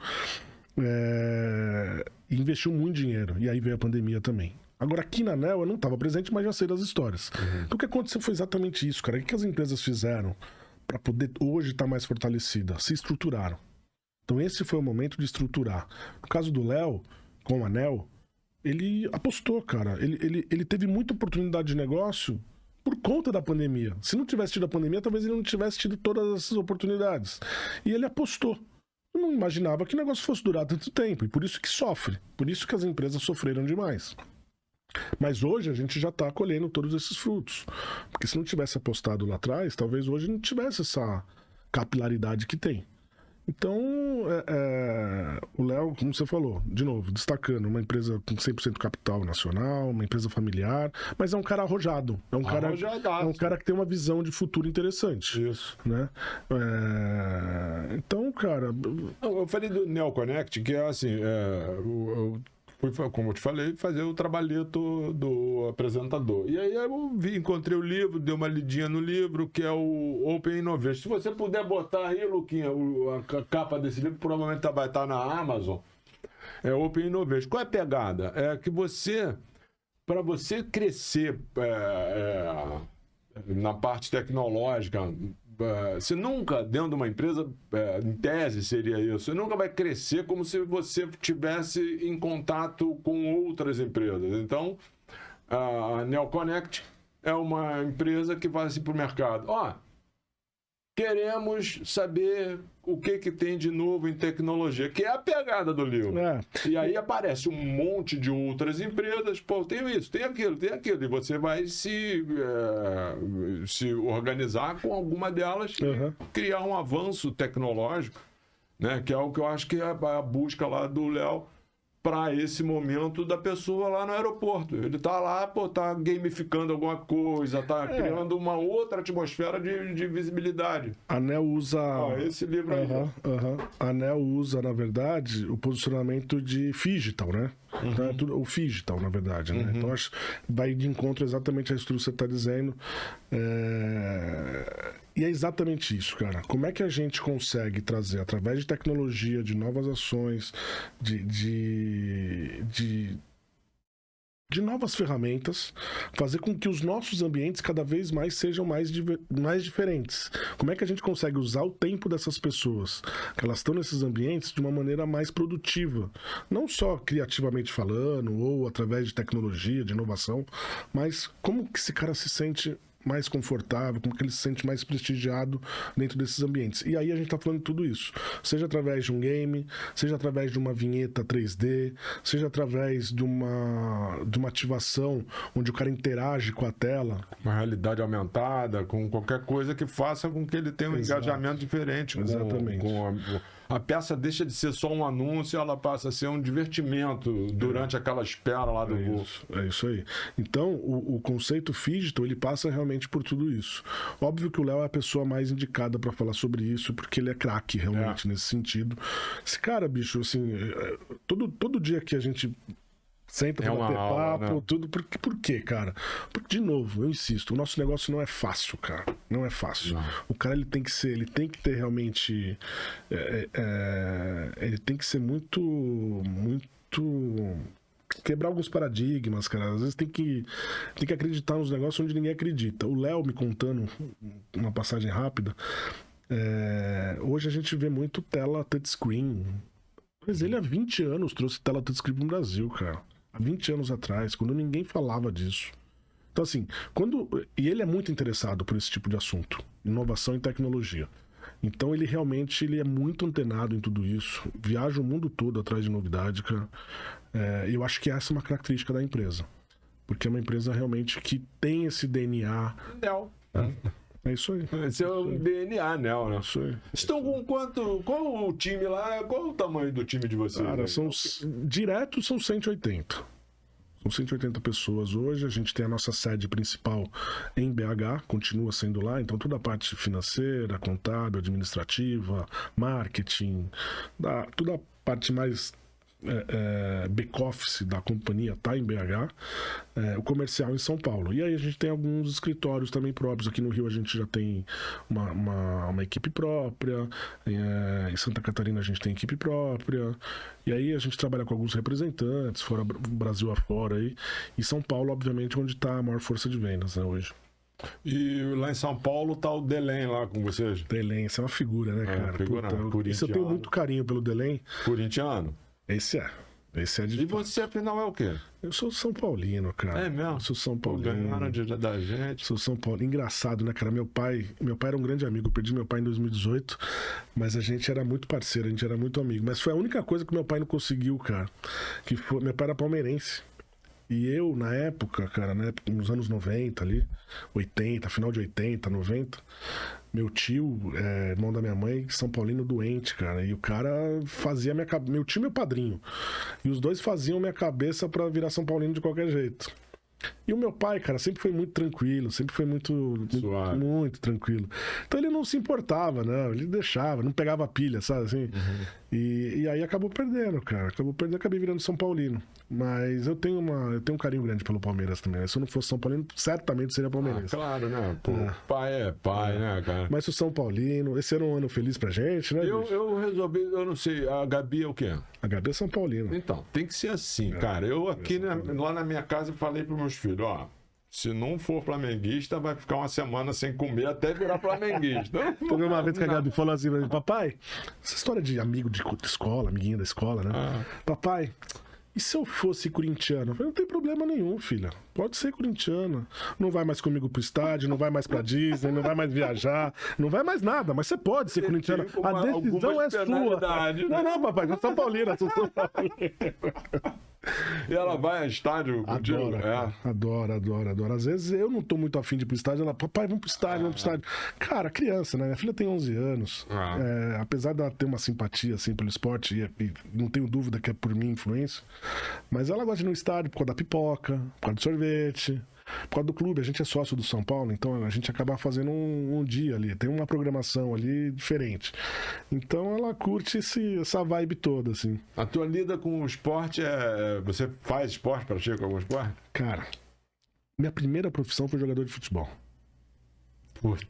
e investiu muito dinheiro, e aí veio a pandemia também. Agora, aqui na ANEEL eu não estava presente, mas já sei das histórias. Então o que aconteceu foi exatamente isso, cara. O que as empresas fizeram para poder hoje estar mais fortalecida? Se estruturaram. Então esse foi o momento de estruturar. No caso do Léo, com a ANEEL, ele apostou, cara. Ele teve muita oportunidade de negócio por conta da pandemia. Se não tivesse tido a pandemia, talvez ele não tivesse tido todas essas oportunidades. E ele apostou. Eu não imaginava que o negócio fosse durar tanto tempo. E por isso que sofre. Por isso que as empresas sofreram demais. Mas hoje a gente já está colhendo todos esses frutos. Porque se não tivesse apostado lá atrás, talvez hoje não tivesse essa capilaridade que tem. Então, o Léo, como você falou, de novo, destacando, uma empresa com 100% capital nacional, uma empresa familiar, mas é um cara arrojado. É um cara que tem uma visão de futuro interessante. Isso. Né? Então, cara... Eu falei do NeoConnect, que é assim... Fui, como eu te falei, fazer o trabalhito do apresentador. E aí eu encontrei o livro, dei uma lidinha no livro, que é o Open Innovation. Se você puder botar aí, Luquinha, a capa desse livro, provavelmente vai estar na Amazon. É Open Innovation. Qual é a pegada? É que para você crescer na parte tecnológica, você nunca, dentro de uma empresa, em tese seria isso, você nunca vai crescer como se você estivesse em contato com outras empresas. Então, a NeoConnect é uma empresa que vai assim para o mercado. Queremos saber o que tem de novo em tecnologia, que é a pegada do livro. E aí aparece um monte de outras empresas, tem isso, tem aquilo, e você vai se organizar com alguma delas e criar um avanço tecnológico, né? Que é o que eu acho que é a busca lá do Léo para esse momento da pessoa lá no aeroporto. Ele tá lá, tá gamificando alguma coisa, tá criando uma outra atmosfera de visibilidade. A ANEEL usa... esse livro aí. A ANEEL usa, na verdade, o posicionamento de Phygital, né? O Phygital, na verdade, né? Então, acho vai de encontro exatamente a estrutura que você está dizendo. E é exatamente isso, cara. Como é que a gente consegue trazer, através de tecnologia, de novas ações, de novas ferramentas, fazer com que os nossos ambientes cada vez mais sejam mais diferentes? Como é que a gente consegue usar o tempo dessas pessoas, que elas estão nesses ambientes, de uma maneira mais produtiva? Não só criativamente falando, ou através de tecnologia, de inovação, mas como que esse cara se sente mais confortável, como que ele se sente mais prestigiado dentro desses ambientes. E aí a gente está falando de tudo isso. Seja através de um game, seja através de uma vinheta 3D, seja através de uma ativação onde o cara interage com a tela. Uma realidade aumentada, com qualquer coisa que faça com que ele tenha um engajamento diferente. Exatamente. A peça deixa de ser só um anúncio, ela passa a ser um divertimento durante aquela espera lá do voo. É isso aí. Então, o conceito Phygital, ele passa realmente por tudo isso. Óbvio que o Léo é a pessoa mais indicada para falar sobre isso, porque ele é craque realmente nesse sentido. Esse cara, bicho, assim, todo dia que a gente senta pra bater papo, né? Tudo. Por quê, cara? Porque, de novo, eu insisto, o nosso negócio não é fácil, cara. Não é fácil. Não. O cara, ele tem que ter realmente... ele tem que ser muito quebrar alguns paradigmas, cara. Às vezes tem que acreditar nos negócios onde ninguém acredita. O Léo me contando uma passagem rápida, hoje a gente vê muito tela touchscreen. Mas ele há 20 anos trouxe tela touchscreen no Brasil, cara. Há 20 anos atrás, quando ninguém falava disso. Então, assim, e ele é muito interessado por esse tipo de assunto, inovação e tecnologia. Então ele realmente é muito antenado em tudo isso, viaja o mundo todo atrás de novidade, cara. Eu acho que essa é uma característica da empresa, porque é uma empresa realmente que tem esse DNA. Nel. É isso aí. Esse é o DNA, Nel, né? Isso aí. Estão com quanto? Qual o time lá? Qual o tamanho do time de vocês? Cara, direto são 180. São 180 pessoas hoje. A gente tem a nossa sede principal em BH, continua sendo lá. Então, toda a parte financeira, contábil, administrativa, marketing, toda a parte mais back-office da companhia está em BH, o comercial em São Paulo. E aí a gente tem alguns escritórios também próprios. Aqui no Rio a gente já tem uma equipe própria, em Santa Catarina a gente tem equipe própria, e aí a gente trabalha com alguns representantes, fora Brasil afora aí, e São Paulo, obviamente, onde está a maior força de vendas, né, hoje. E lá em São Paulo tá o Delém lá com vocês? Delém, essa é uma figura, né, cara? Isso eu tenho muito carinho pelo Delém. Corintiano? Esse é de... E você, afinal, é o quê? Eu sou São Paulino, cara. É mesmo? Eu sou São Paulino. Ganharam da gente. Sou São Paulo. Engraçado, né, cara? Meu pai era um grande amigo. Eu perdi meu pai em 2018, mas a gente era muito parceiro, a gente era muito amigo. Mas foi a única coisa que meu pai não conseguiu, cara. Meu pai era palmeirense. E eu, na época, cara, nos anos 90 ali, 80, final de 80, 90, meu tio, irmão da minha mãe, São Paulino doente, cara. E o cara fazia meu tio e meu padrinho. E os dois faziam minha cabeça pra virar São Paulino de qualquer jeito. E o meu pai, cara, sempre foi muito tranquilo, sempre foi muito tranquilo. Então ele não se importava, não, ele deixava, não pegava pilha, sabe assim? Uhum. E aí acabou perdendo, cara. Acabei virando São Paulino. Mas eu tenho um carinho grande pelo Palmeiras também. Se eu não fosse São Paulino, certamente seria palmeirense. Claro, né? Pô, pai é pai, né, cara? Mas sou São Paulino, esse era um ano feliz pra gente, né? Eu resolvi, eu não sei, a Gabi é o quê? A Gabi é São Paulino. Então, tem que ser assim, cara. Eu aqui, lá na minha casa, falei pros meus filhos, ó, se não for flamenguista, vai ficar uma semana sem comer até virar flamenguista. Teve uma vez que a Gabi falou assim pra mim, papai, essa história de amigo de escola, amiguinho da escola, né? Papai, e se eu fosse corintiano? Eu falei, não tem problema nenhum, filha. Pode ser corintiano. Não vai mais comigo pro estádio, não vai mais pra Disney, não vai mais viajar, não vai mais nada, mas você pode ser corintiano. A decisão é sua. Não, papai, eu sou São Paulino, eu sou São Paulino. E ela vai ao estádio contigo? Adora. Às vezes eu não tô muito afim de ir pro estádio, ela, papai, vamos pro estádio. Cara, criança, né? Minha filha tem 11 anos. Apesar dela ter uma simpatia, assim, pelo esporte, e não tenho dúvida que é por minha influência, mas ela gosta de ir no estádio por causa da pipoca, por causa do sorvete, por causa do clube. A gente é sócio do São Paulo, então a gente acaba fazendo um dia ali, tem uma programação ali diferente. Então ela curte essa vibe toda, assim. A tua lida com o esporte você faz esporte, pratica algum esporte? Cara, minha primeira profissão foi jogador de futebol. Puta.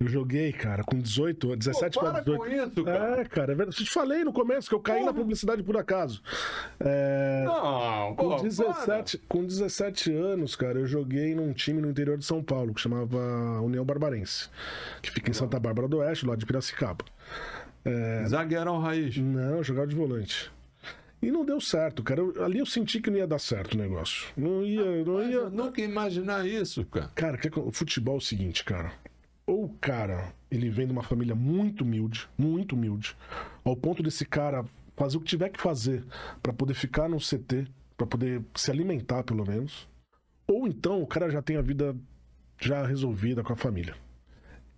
Eu joguei, cara, com 17 para 18. Com isso, cara. Cara, é verdade. Eu te falei no começo que eu caí na publicidade por acaso. Não, com 17 anos, cara, eu joguei num time no interior de São Paulo, que chamava União Barbarense, que fica em Santa Bárbara do Oeste, lá de Piracicaba. Zagueirão raiz? Não, eu jogava de volante. E não deu certo, cara. Ali eu senti que não ia dar certo o negócio. Não ia. Eu nunca ia imaginar isso, cara. Cara, o futebol é o seguinte, cara. Ou o cara, ele vem de uma família muito humilde, ao ponto desse cara fazer o que tiver que fazer para poder ficar no CT, para poder se alimentar pelo menos. Ou então o cara já tem a vida já resolvida com a família.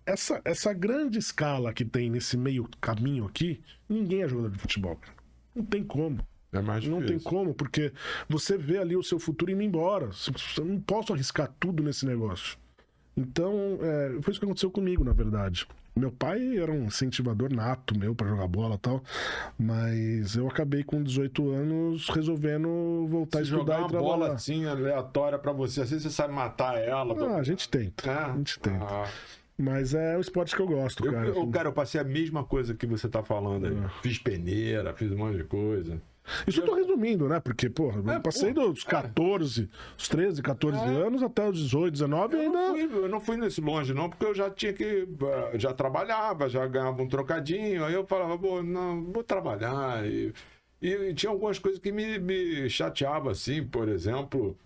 Essa grande escala que tem nesse meio caminho aqui, ninguém é jogador de futebol, cara. Não tem como. É mais difícil. Não tem como, porque você vê ali o seu futuro indo embora. Eu não posso arriscar tudo nesse negócio. Então, foi isso que aconteceu comigo, na verdade. Meu pai era um incentivador nato meu pra jogar bola e tal, mas eu acabei com 18 anos resolvendo voltar a estudar e trabalhar. Jogar uma bola assim, aleatória pra você, assim você sabe matar ela. A gente tenta, Mas é um esporte que eu gosto, cara. Eu passei a mesma coisa que você tá falando aí. Fiz peneira, fiz um monte de coisa. Isso eu tô resumindo, né? Porque, eu passei dos 14, os 13, 14 anos até os 18, 19 ainda... Eu não fui nesse longe, não, porque eu já tinha que... Já trabalhava, já ganhava um trocadinho, aí eu falava, vou trabalhar. E tinha algumas coisas que me chateavam, assim, por exemplo,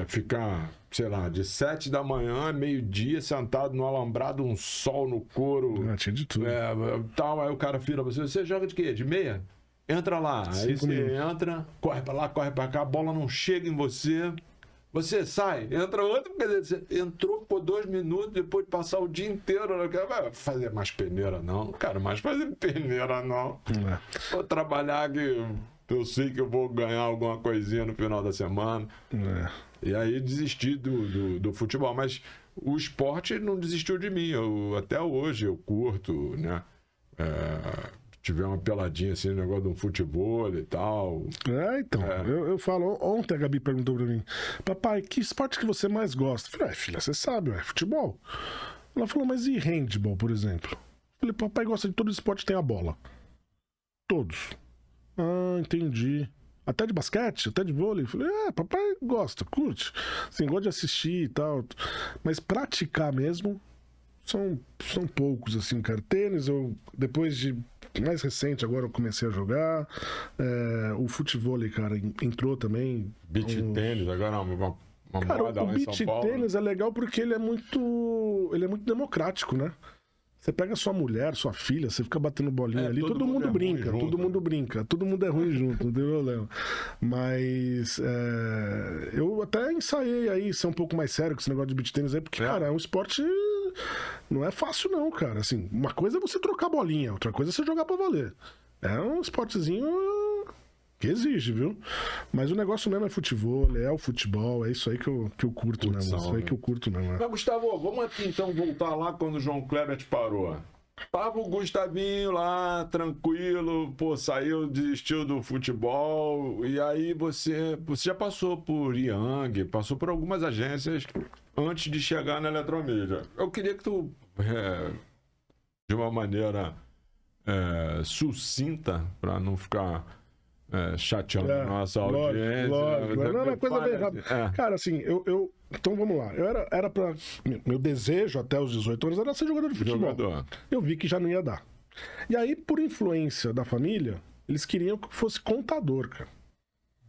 ficar sei lá, de 7 da manhã, meio-dia, sentado no alambrado, um sol no couro. Tinha de tudo. Tal, aí o cara vira você joga de quê? De meia? Entra lá. Aí você entra, corre pra lá, corre pra cá, a bola não chega em você. Você sai, entra outro, quer dizer, você entrou por 2 minutos, depois de passar o dia inteiro, não quer fazer mais peneira, não. Não quero mais fazer peneira, não. Vou trabalhar que eu sei que eu vou ganhar alguma coisinha no final da semana. E aí desisti do futebol, mas o esporte não desistiu de mim. Até hoje eu curto, né? Tiver uma peladinha assim, um negócio de um futebol e tal. Então, eu falo, ontem a Gabi perguntou pra mim, papai, que esporte que você mais gosta? Eu falei, filha, você sabe, é futebol. Ela falou, mas e handball, por exemplo? Eu falei, papai gosta de todo esporte que tem a bola. Todos. Entendi. Até de basquete, até de vôlei. Eu falei, papai gosta, curte. Assim, gosta de assistir e tal. Mas praticar mesmo, são poucos, assim, cara. Tênis, depois de mais recente, agora eu comecei a jogar. O futevôlei, cara, entrou também. Beach tênis, agora uma cara, moda lá em São Paulo. O beach tênis é legal porque ele é muito democrático, né? Você pega sua mulher, sua filha, você fica batendo bolinha ali, todo mundo brinca, todo mundo brinca, todo mundo é ruim junto, não tem problema. Mas eu até ensaiei aí ser um pouco mais sério com esse negócio de beach tênis aí, porque, cara, é um esporte... Não é fácil não, cara. Assim, uma coisa é você trocar bolinha, outra coisa é você jogar pra valer. É um esportezinho que exige, viu? Mas o negócio mesmo é futebol, é o futebol, é isso aí que eu curto, né? Isso aí que eu curto, né? Mas, Gustavo, vamos aqui então voltar lá quando o João Kleber te parou. Tava o Gustavinho lá, tranquilo, saiu, desistiu do futebol, e aí você já passou por Yang, passou por algumas agências antes de chegar na Eletromídia. Eu queria que tu, de uma maneira sucinta, para não ficar chateando a nossa audiência. Lógico. Não, é uma coisa bem rápida. Cara, assim, então vamos lá. Era pra... Meu desejo até os 18 anos era ser jogador de futebol. Eu vi que já não ia dar. E aí, por influência da família, eles queriam que eu fosse contador, cara.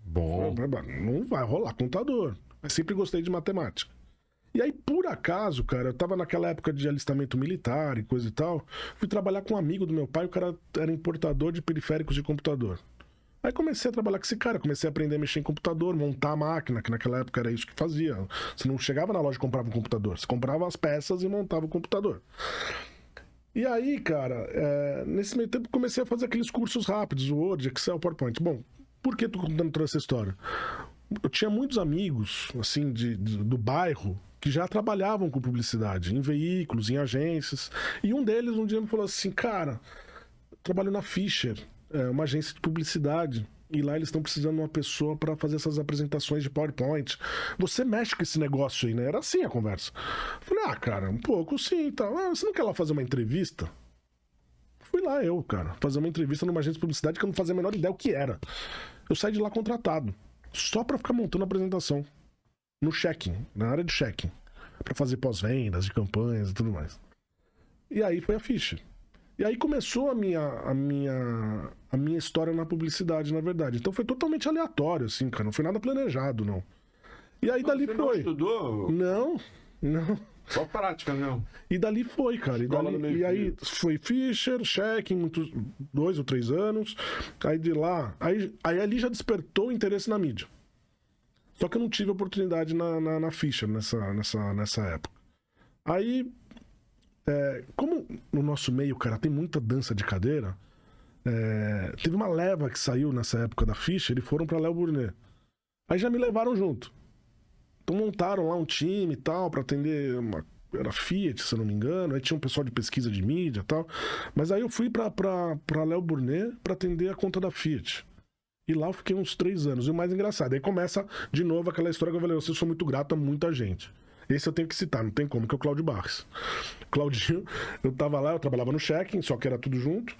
Bom. Não vai rolar contador. Mas sempre gostei de matemática. E aí, por acaso, cara, eu tava naquela época de alistamento militar e coisa e tal, fui trabalhar com um amigo do meu pai, o cara era importador de periféricos de computador. Aí comecei a trabalhar com esse cara, comecei a aprender a mexer em computador, montar a máquina, que naquela época era isso que fazia. Você não chegava na loja e comprava um computador, você comprava as peças e montava o computador. E aí, cara, nesse meio tempo comecei a fazer aqueles cursos rápidos, Word, Excel, PowerPoint. Bom, por que eu tô contando toda essa história? Eu tinha muitos amigos, assim, do bairro, que já trabalhavam com publicidade, em veículos, em agências. E um deles um dia me falou assim, cara, eu trabalho na Fischer, uma agência de publicidade, e lá eles estão precisando de uma pessoa para fazer essas apresentações de PowerPoint. Você mexe com esse negócio aí, né? Era assim a conversa. Eu falei, cara, um pouco sim e tal. Você não quer lá fazer uma entrevista? Fui lá cara, fazer uma entrevista numa agência de publicidade que eu não fazia a menor ideia o que era. Eu saí de lá contratado, só para ficar montando a apresentação. No check-in, na área de check-in. Pra fazer pós-vendas, de campanhas e tudo mais. E aí foi a Fischer. E aí começou a minha história na publicidade, na verdade. Então foi totalmente aleatório, assim, cara. Não foi nada planejado, não. E aí dali foi. Você não estudou? Não. Só prática, não. E dali foi, cara. E aí foi Fischer, check-in, 2 ou 3 anos. Aí de lá... Aí ali já despertou o interesse na mídia. Só que eu não tive oportunidade na Fischer nessa época. Aí, como no nosso meio, cara, tem muita dança de cadeira, teve uma leva que saiu nessa época da Fischer e foram pra Léo Burnet. Aí já me levaram junto. Então montaram lá um time e tal pra atender era Fiat, se eu não me engano. Aí tinha um pessoal de pesquisa de mídia e tal. Mas aí eu fui pra Léo Burnet pra atender a conta da Fiat. E lá eu fiquei uns 3 anos. E o mais engraçado, aí começa de novo aquela história que eu falei, eu sou muito grato a muita gente. Esse eu tenho que citar, não tem como, que é o Cláudio Barros. Claudinho, eu tava lá, eu trabalhava no check-in, só que era tudo junto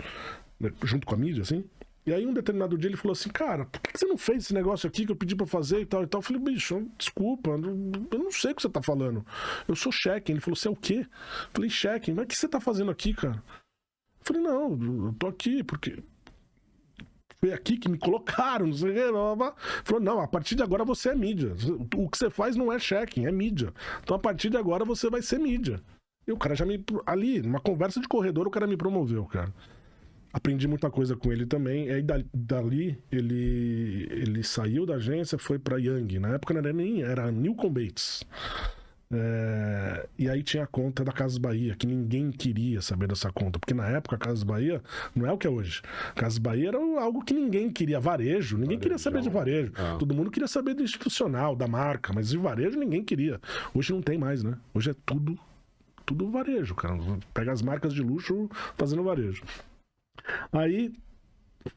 com a mídia, assim. E aí um determinado dia ele falou assim, cara, por que você não fez esse negócio aqui que eu pedi pra fazer e tal e tal? Eu falei, bicho, desculpa, eu não sei o que você tá falando. Eu sou check-in. Ele falou, você é o quê? Eu falei, check-in. Mas o que você tá fazendo aqui, cara? Eu falei, não, eu tô aqui porque... Foi aqui que me colocaram, não sei o que, blá, blá, blá. Falou, não, a partir de agora você é mídia. O que você faz não é checking, é mídia. Então, a partir de agora você vai ser mídia. E o cara já me... Ali, numa conversa de corredor, o cara me promoveu, cara. Aprendi muita coisa com ele também. E aí, dali, ele saiu da agência, foi pra Young. Na época não era nem... Era Newcomb Bates. E aí tinha a conta da Casas Bahia, que ninguém queria saber dessa conta, porque na época a Casas Bahia não é o que é hoje. Casas Bahia era algo que ninguém queria, varejo, ninguém queria saber de varejo. Todo mundo queria saber do institucional, da marca, mas de varejo ninguém queria. Hoje não tem mais, né? Hoje é tudo varejo, cara. Pega as marcas de luxo fazendo varejo. Aí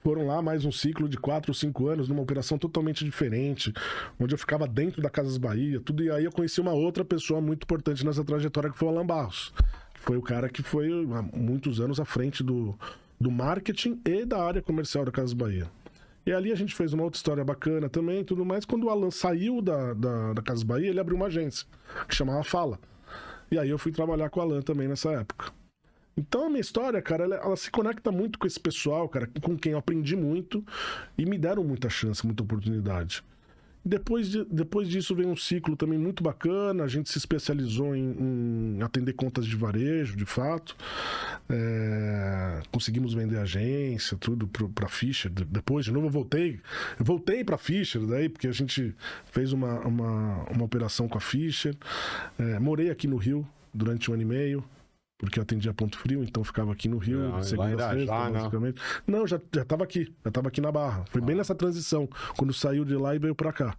foram lá mais um ciclo de 4 ou 5 anos numa operação totalmente diferente, onde eu ficava dentro da Casas Bahia, tudo, e aí eu conheci uma outra pessoa muito importante nessa trajetória, que foi o Alan Barros, que foi o cara que foi há muitos anos à frente do marketing e da área comercial da Casas Bahia. E ali a gente fez uma outra história bacana também, tudo mais. Quando o Alan saiu da Casas Bahia, ele abriu uma agência, que chamava Fala. E aí eu fui trabalhar com o Alan também nessa época. Então a minha história, cara, ela se conecta muito com esse pessoal, cara, com quem eu aprendi muito e me deram muita chance, muita oportunidade. Depois disso veio um ciclo também muito bacana, a gente se especializou em atender contas de varejo, de fato. Conseguimos vender agência, tudo pra Fischer. Depois, de novo, eu voltei pra Fischer, daí, porque a gente fez uma operação com a Fischer. Morei aqui no Rio durante 1 ano e meio. Porque eu atendia Ponto Frio, então ficava aqui no Rio, segunda a sexta, basicamente. Não, já estava aqui. Já estava aqui na Barra. Foi bem nessa transição, quando saiu de lá e veio pra cá.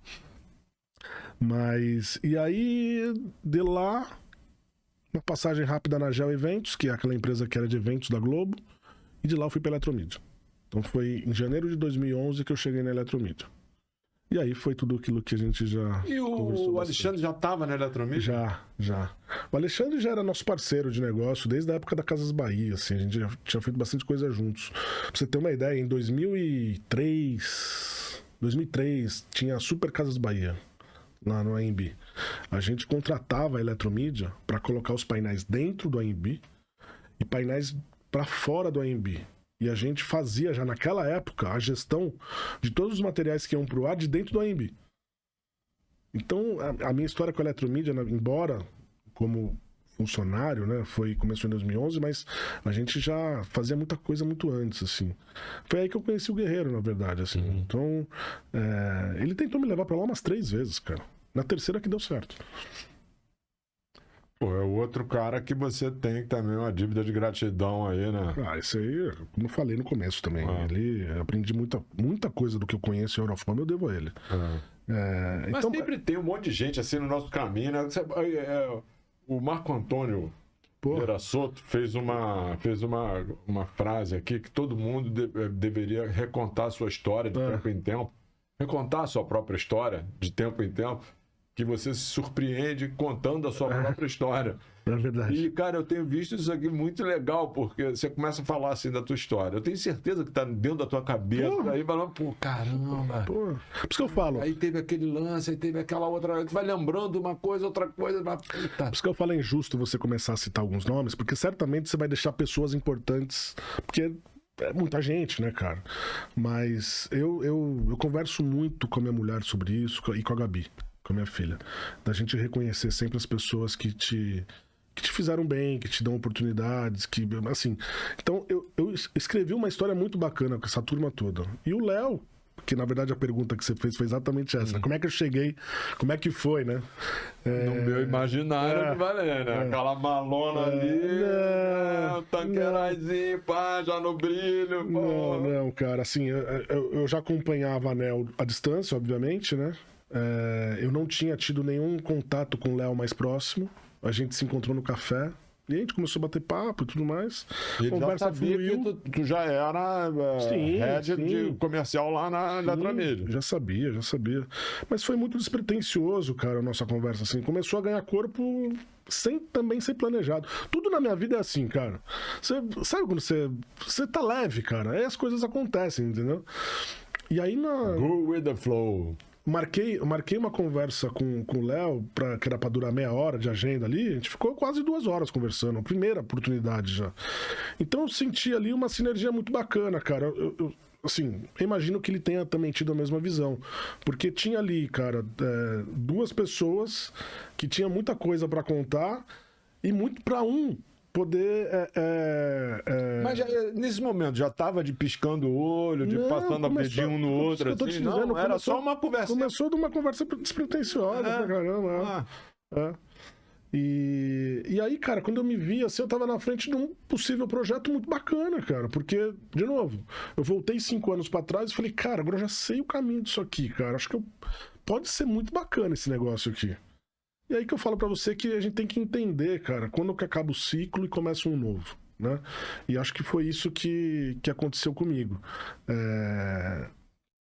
Mas... E aí, de lá, uma passagem rápida na Geo Eventos, que é aquela empresa que era de eventos da Globo. E de lá eu fui pra Eletromídia. Então foi em janeiro de 2011 que eu cheguei na Eletromídia. E aí foi tudo aquilo que a gente já... E o Alexandre já estava na Eletromídia? Já. O Alexandre já era nosso parceiro de negócio desde a época da Casas Bahia, assim, a gente já tinha feito bastante coisa juntos. Pra você ter uma ideia, em 2003 tinha a Super Casas Bahia, lá no AMB. A gente contratava a Eletromídia para colocar os painéis dentro do AMB e painéis para fora do AMB. E a gente fazia já naquela época a gestão de todos os materiais que iam pro ar de dentro do AMB. Então, a minha história com a Eletromídia, embora como funcionário, né, começou em 2011, mas a gente já fazia muita coisa muito antes, assim. Foi aí que eu conheci o Guerreiro, na verdade, assim. Então, ele tentou me levar pra lá umas 3 vezes, cara. Na terceira que deu certo. Pô, é o outro cara que você tem também uma dívida de gratidão aí, né? Isso aí, como eu falei no começo também. Aprendi muita coisa do que eu conheço em Eurofome, eu devo a ele. Mas então, sempre tem um monte de gente assim no nosso caminho, né? O Marco Antônio Soto fez uma frase aqui que todo mundo deveria recontar a sua história de tempo em tempo. Recontar a sua própria história de tempo em tempo. Que você se surpreende contando a sua própria história. É verdade. E, cara, eu tenho visto isso aqui muito legal, porque você começa a falar assim da tua história. Eu tenho certeza que tá dentro da tua cabeça. Aí falando, caramba. Por isso que eu falo. Aí teve aquele lance, aí teve aquela outra. Tu vai lembrando uma coisa, outra coisa. Por isso que eu falo, é injusto você começar a citar alguns nomes, porque certamente você vai deixar pessoas importantes. Porque é muita gente, né, cara? Mas eu converso muito com a minha mulher sobre isso e com a Gabi. Com a minha filha, da gente reconhecer sempre as pessoas que te fizeram bem, que te dão oportunidades, que, assim... Então, eu escrevi uma história muito bacana com essa turma toda. E o Léo, que na verdade a pergunta que você fez foi exatamente essa, como é que eu cheguei, como é que foi, né? No meu imaginário de valer, né? Aquela malona ali, o tanqueirazinho, pá, já no brilho, pô. Não, cara, assim, eu já acompanhava a Anel à distância, obviamente, né? Eu não tinha tido nenhum contato com o Léo mais próximo. A gente se encontrou no café e a gente começou a bater papo e tudo mais. E ele já sabia que tu já era head de comercial lá na Eletromídia. Já sabia. Mas foi muito despretensioso, cara, a nossa conversa, assim. Começou a ganhar corpo também sem planejado. Tudo na minha vida é assim, cara. Sabe quando você tá leve, cara? Aí as coisas acontecem, entendeu? E aí Go with the flow. Marquei uma conversa com o Léo, que era pra durar meia hora de agenda ali. A gente ficou quase 2 horas conversando, a primeira oportunidade já. Então eu senti ali uma sinergia muito bacana, cara. assim, eu imagino que ele tenha também tido a mesma visão. Porque tinha ali, cara, duas pessoas que tinham muita coisa pra contar e muito pra um poder... Mas nesse momento já tava de piscando o olho, de passando a dedinho um no outro, assim? Não, era só uma conversa. Começou de uma conversa despretensiosa pra caramba. E aí, cara, quando eu me vi, assim, eu tava na frente de um possível projeto muito bacana, cara. Porque, de novo, eu voltei 5 anos pra trás e falei, cara, agora eu já sei o caminho disso aqui, cara. Acho que pode ser muito bacana esse negócio aqui. E aí que eu falo pra você que a gente tem que entender, cara, quando que acaba o ciclo e começa um novo, né? E acho que foi isso que aconteceu comigo.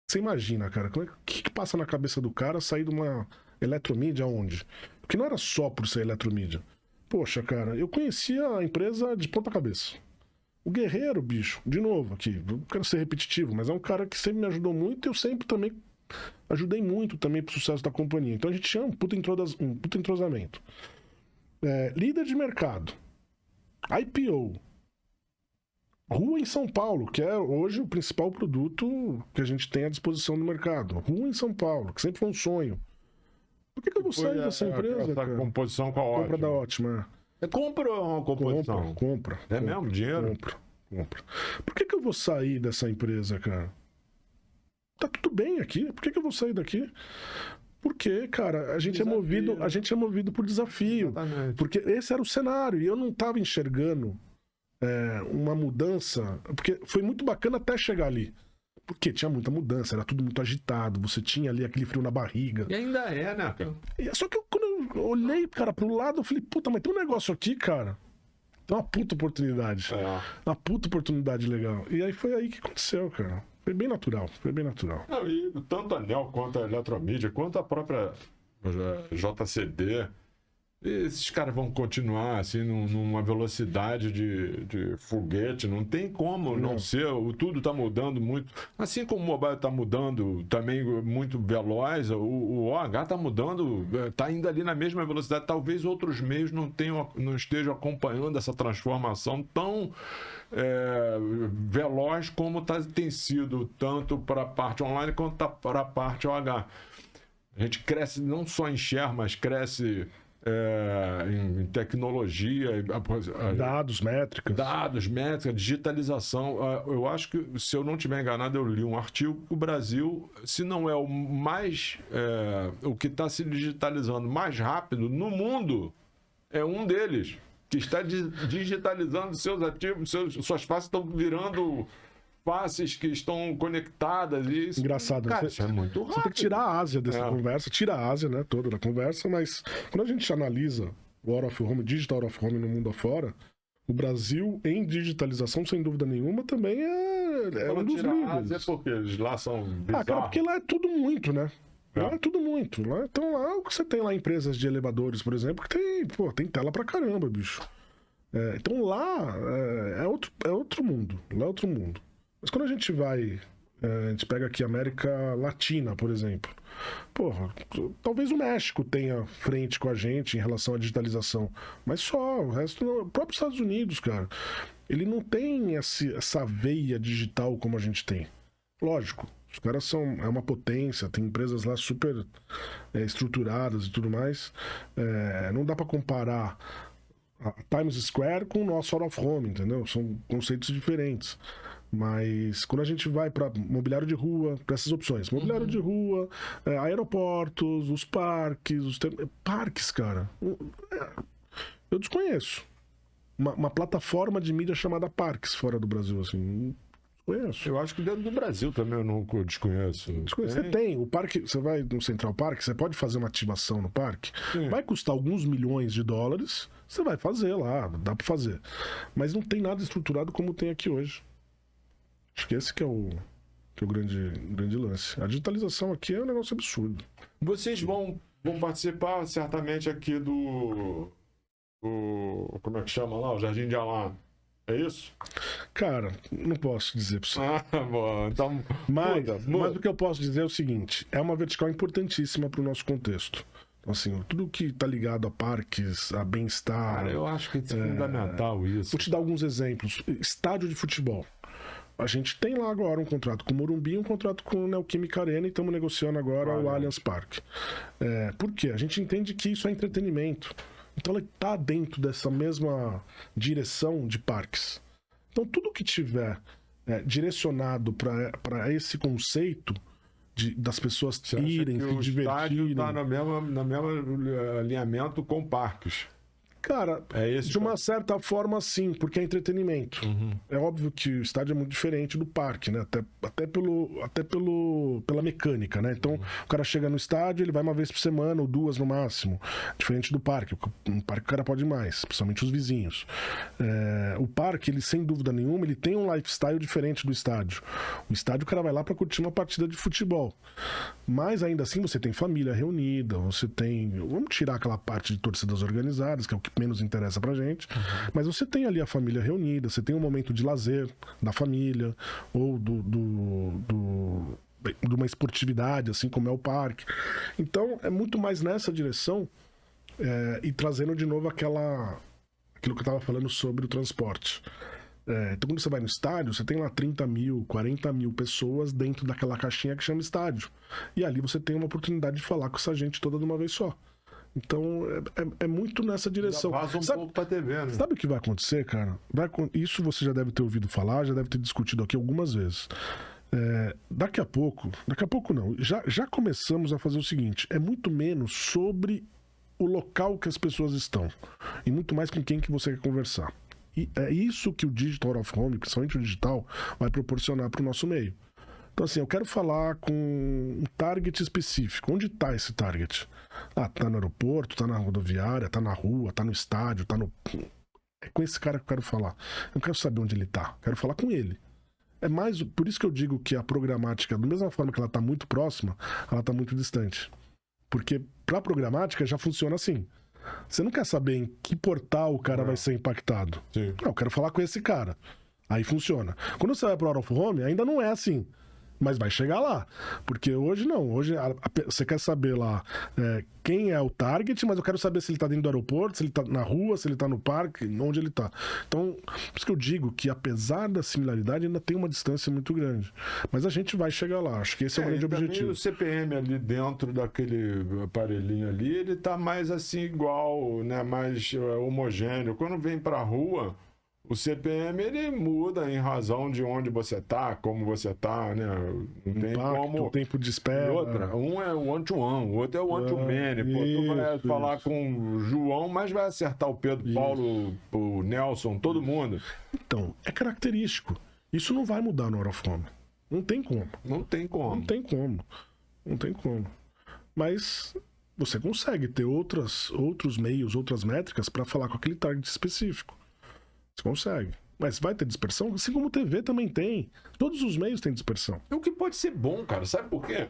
Você imagina, cara, o que passa na cabeça do cara sair de uma eletromídia aonde? Porque não era só por ser eletromídia. Poxa, cara, eu conhecia a empresa de ponta cabeça. O Guerreiro, bicho, de novo aqui, não quero ser repetitivo, mas é um cara que sempre me ajudou muito e eu sempre também ajudei muito também pro sucesso da companhia. Então a gente tinha um puta entrosamento. Líder de mercado. IPO. Rua em São Paulo, que é hoje o principal produto que a gente tem à disposição no mercado. Rua em São Paulo, que sempre foi um sonho. Por que eu vou sair dessa empresa, cara? Composição com a Ótima. Compra da Ótima. Compra uma composição? Compra. Mesmo? Dinheiro? Compra. Por que eu vou sair dessa empresa, cara? Tá tudo bem aqui. Por que eu vou sair daqui? Porque, cara, a gente é movido por desafio. Exatamente. Porque esse era o cenário. E eu não tava enxergando uma mudança. Porque foi muito bacana até chegar ali. Porque tinha muita mudança, era tudo muito agitado, você tinha ali aquele frio na barriga. E ainda né, cara? Só que quando eu olhei, cara, pro lado, eu falei, puta, mas tem um negócio aqui, cara. Tem uma puta oportunidade. Uma puta oportunidade legal. E aí foi aí que aconteceu, cara. Foi bem natural. Não, e tanto a Nel quanto a Eletromídia, quanto a própria JCD, esses caras vão continuar assim numa velocidade de foguete, não tem como não ser, tudo tá mudando muito, assim como o mobile tá mudando também muito veloz, o OH tá mudando, tá indo ali na mesma velocidade, talvez outros meios não estejam acompanhando essa transformação tão veloz como tem sido, tanto para a parte online quanto para a parte OH. A gente cresce não só em share, mas cresce em tecnologia, dados, métricas, digitalização. Eu acho que, se eu não estiver enganado, eu li um artigo que o Brasil, se não é o mais o que está se digitalizando mais rápido no mundo, é um deles, que está digitalizando seus ativos, suas faces estão virando faces que estão conectadas. E engraçado, cara, isso é muito rápido. Você tem que tirar a Ásia dessa conversa, tira a Ásia, né, toda da conversa, mas quando a gente analisa o Out of Home, Digital Out of Home no mundo afora, o Brasil, em digitalização, sem dúvida nenhuma, também é um dos líderes. É porque eles lá são bizarros. Cara, porque lá é tudo muito, né? Lá é tudo muito. Então lá você tem lá empresas de elevadores, por exemplo, que tem tela pra caramba, bicho. Então lá é outro mundo. Lá é outro mundo. Mas quando a gente vai... a gente pega aqui a América Latina, por exemplo. Porra, talvez o México tenha frente com a gente em relação à digitalização. Mas só, o resto... O próprio Estados Unidos, cara, ele não tem essa veia digital como a gente tem. Lógico, os caras é uma potência, tem empresas lá super estruturadas e tudo mais. Não dá pra comparar a Times Square com o nosso Out of Home, entendeu? São conceitos diferentes. Mas quando a gente vai para mobiliário de rua, para essas opções, mobiliário de rua, aeroportos, os parques, parques, cara, eu desconheço. Uma plataforma de mídia chamada Parques fora do Brasil, assim, conheço. Eu acho que dentro do Brasil também eu não desconheço. Você tem o parque, você vai no Central Park, você pode fazer uma ativação no parque, vai custar alguns milhões de dólares, você vai fazer lá, dá para fazer. Mas não tem nada estruturado como tem aqui hoje. Acho que esse que é o grande lance. A digitalização aqui é um negócio absurdo. Vocês vão participar certamente aqui do como é que chama lá? O Jardim de Alain. É isso? Cara, não posso dizer pra você. Bom, então mas o que eu posso dizer é o seguinte, é uma vertical importantíssima pro nosso contexto. Então, assim, tudo que tá ligado a parques, a bem-estar... Cara, eu acho que é fundamental isso. Vou te dar alguns exemplos. Estádio de futebol. a gente tem lá agora um contrato com o Morumbi, um contrato com o Neoquímica Arena e estamos negociando agora o Allianz Parque. Por quê? A gente entende que isso é entretenimento. Então ele está dentro dessa mesma direção de parques. Então tudo que tiver direcionado para esse conceito das pessoas irem, se divertirem... O estádio está no mesmo alinhamento com parques. Cara, de uma certa forma sim, porque é entretenimento. É óbvio que o estádio é muito diferente do parque, né? Até pela mecânica, né? Então, o cara chega no estádio, ele vai uma vez por semana ou duas no máximo. Diferente do parque. No parque o cara pode ir mais, principalmente os vizinhos. O parque, ele sem dúvida nenhuma, ele tem um lifestyle diferente do estádio. O estádio, o cara vai lá pra curtir uma partida de futebol. Mas ainda assim, você tem família reunida, você tem... Vamos tirar aquela parte de torcidas organizadas, que é o que menos interessa pra gente, mas você tem ali a família reunida, você tem um momento de lazer da família, ou de uma esportividade, assim como é o parque. Então, é muito mais nessa direção, e trazendo de novo aquilo que eu tava falando sobre o transporte. Então, quando você vai no estádio, você tem lá 30 mil, 40 mil pessoas dentro daquela caixinha que chama estádio. E ali você tem uma oportunidade de falar com essa gente toda de uma vez só. Então, é muito nessa direção. Vaza pouco pra TV, né? Sabe o que vai acontecer, cara? Isso você já deve ter ouvido falar, já deve ter discutido aqui algumas vezes. Daqui a pouco não, já começamos a fazer o seguinte, é muito menos sobre o local que as pessoas estão, e muito mais com quem que você quer conversar. E é isso que o Digital Out of Home, principalmente o digital, vai proporcionar para o nosso meio. Então, assim, eu quero falar com um target específico. Onde está esse target? Tá no aeroporto, tá na rodoviária, tá na rua, tá no estádio, tá no... É com esse cara que eu quero falar. Eu não quero saber onde ele tá, quero falar com ele. É mais... Por isso que eu digo que a programática, da mesma forma que ela tá muito próxima, ela tá muito distante. Porque pra programática já funciona assim. Você não quer saber em que portal o cara vai ser impactado. Sim. Não, eu quero falar com esse cara. Aí funciona. Quando você vai pro Out of Home, ainda não é assim. Mas vai chegar lá. Porque hoje não. Hoje você quer saber lá quem é o target, mas eu quero saber se ele tá dentro do aeroporto, se ele tá na rua, se ele tá no parque, onde ele tá. Então, por isso que eu digo que apesar da similaridade, ainda tem uma distância muito grande. Mas a gente vai chegar lá. Acho que esse é o grande objetivo. O CPM ali dentro daquele aparelhinho ali, ele tá mais assim igual, né? Mais homogêneo. Quando vem pra rua... O CPM, ele muda em razão de onde você tá, como você tá, né? Não tem como... O tempo de espera. Outra, um é o one-to-one, o outro é o one-to-many. Tu vai falar com o João, mas vai acertar o Pedro, Paulo, o Nelson, todo mundo. Então, é característico. Isso não vai mudar no Out of Home. Não tem como. Não tem como. Não tem como. Não tem como. Mas você consegue ter outros meios, outras métricas para falar com aquele target específico. Você consegue. Mas vai ter dispersão? Assim como TV também tem. Todos os meios têm dispersão. O que pode ser bom, cara. Sabe por quê?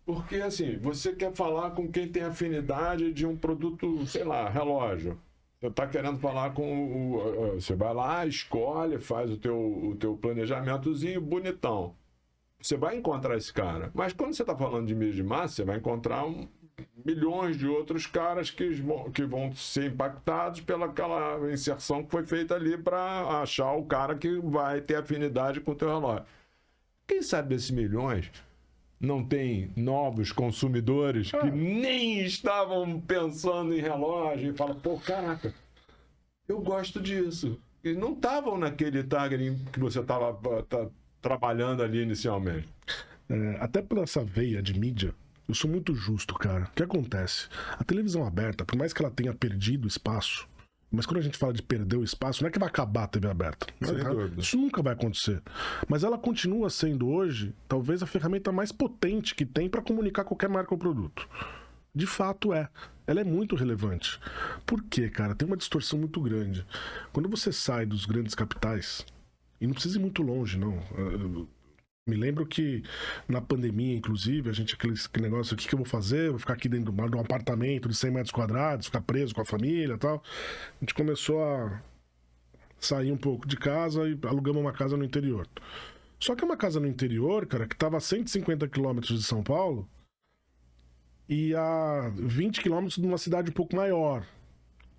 Porque, assim, você quer falar com quem tem afinidade de um produto, sei lá, relógio. Você tá querendo falar com o... Você vai lá, escolhe, faz o teu planejamentozinho bonitão. Você vai encontrar esse cara. Mas quando você tá falando de mídia de massa, você vai encontrar milhões de outros caras que vão ser impactados pelaquela inserção que foi feita ali para achar o cara que vai ter afinidade com o teu relógio. Quem sabe desses milhões não tem novos consumidores que nem estavam pensando em relógio e falam, pô, caraca, eu gosto disso. E não estavam naquele target que você estava trabalhando ali inicialmente. Até por essa veia de mídia, eu sou muito justo, cara. O que acontece? A televisão aberta, por mais que ela tenha perdido espaço, mas quando a gente fala de perder o espaço, não é que vai acabar a TV aberta. Isso nunca vai acontecer. Mas ela continua sendo hoje, talvez, a ferramenta mais potente que tem para comunicar qualquer marca ou produto. De fato é. Ela é muito relevante. Por quê, cara? Tem uma distorção muito grande. Quando você sai dos grandes capitais, e não precisa ir muito longe, não. Me lembro que na pandemia, inclusive, a gente, aquele negócio, o que eu vou fazer? Vou ficar aqui dentro de um apartamento de 100 metros quadrados, ficar preso com a família e tal. A gente começou a sair um pouco de casa e alugamos uma casa no interior. Só que é uma casa no interior, cara, que estava a 150 quilômetros de São Paulo e a 20 quilômetros de uma cidade um pouco maior.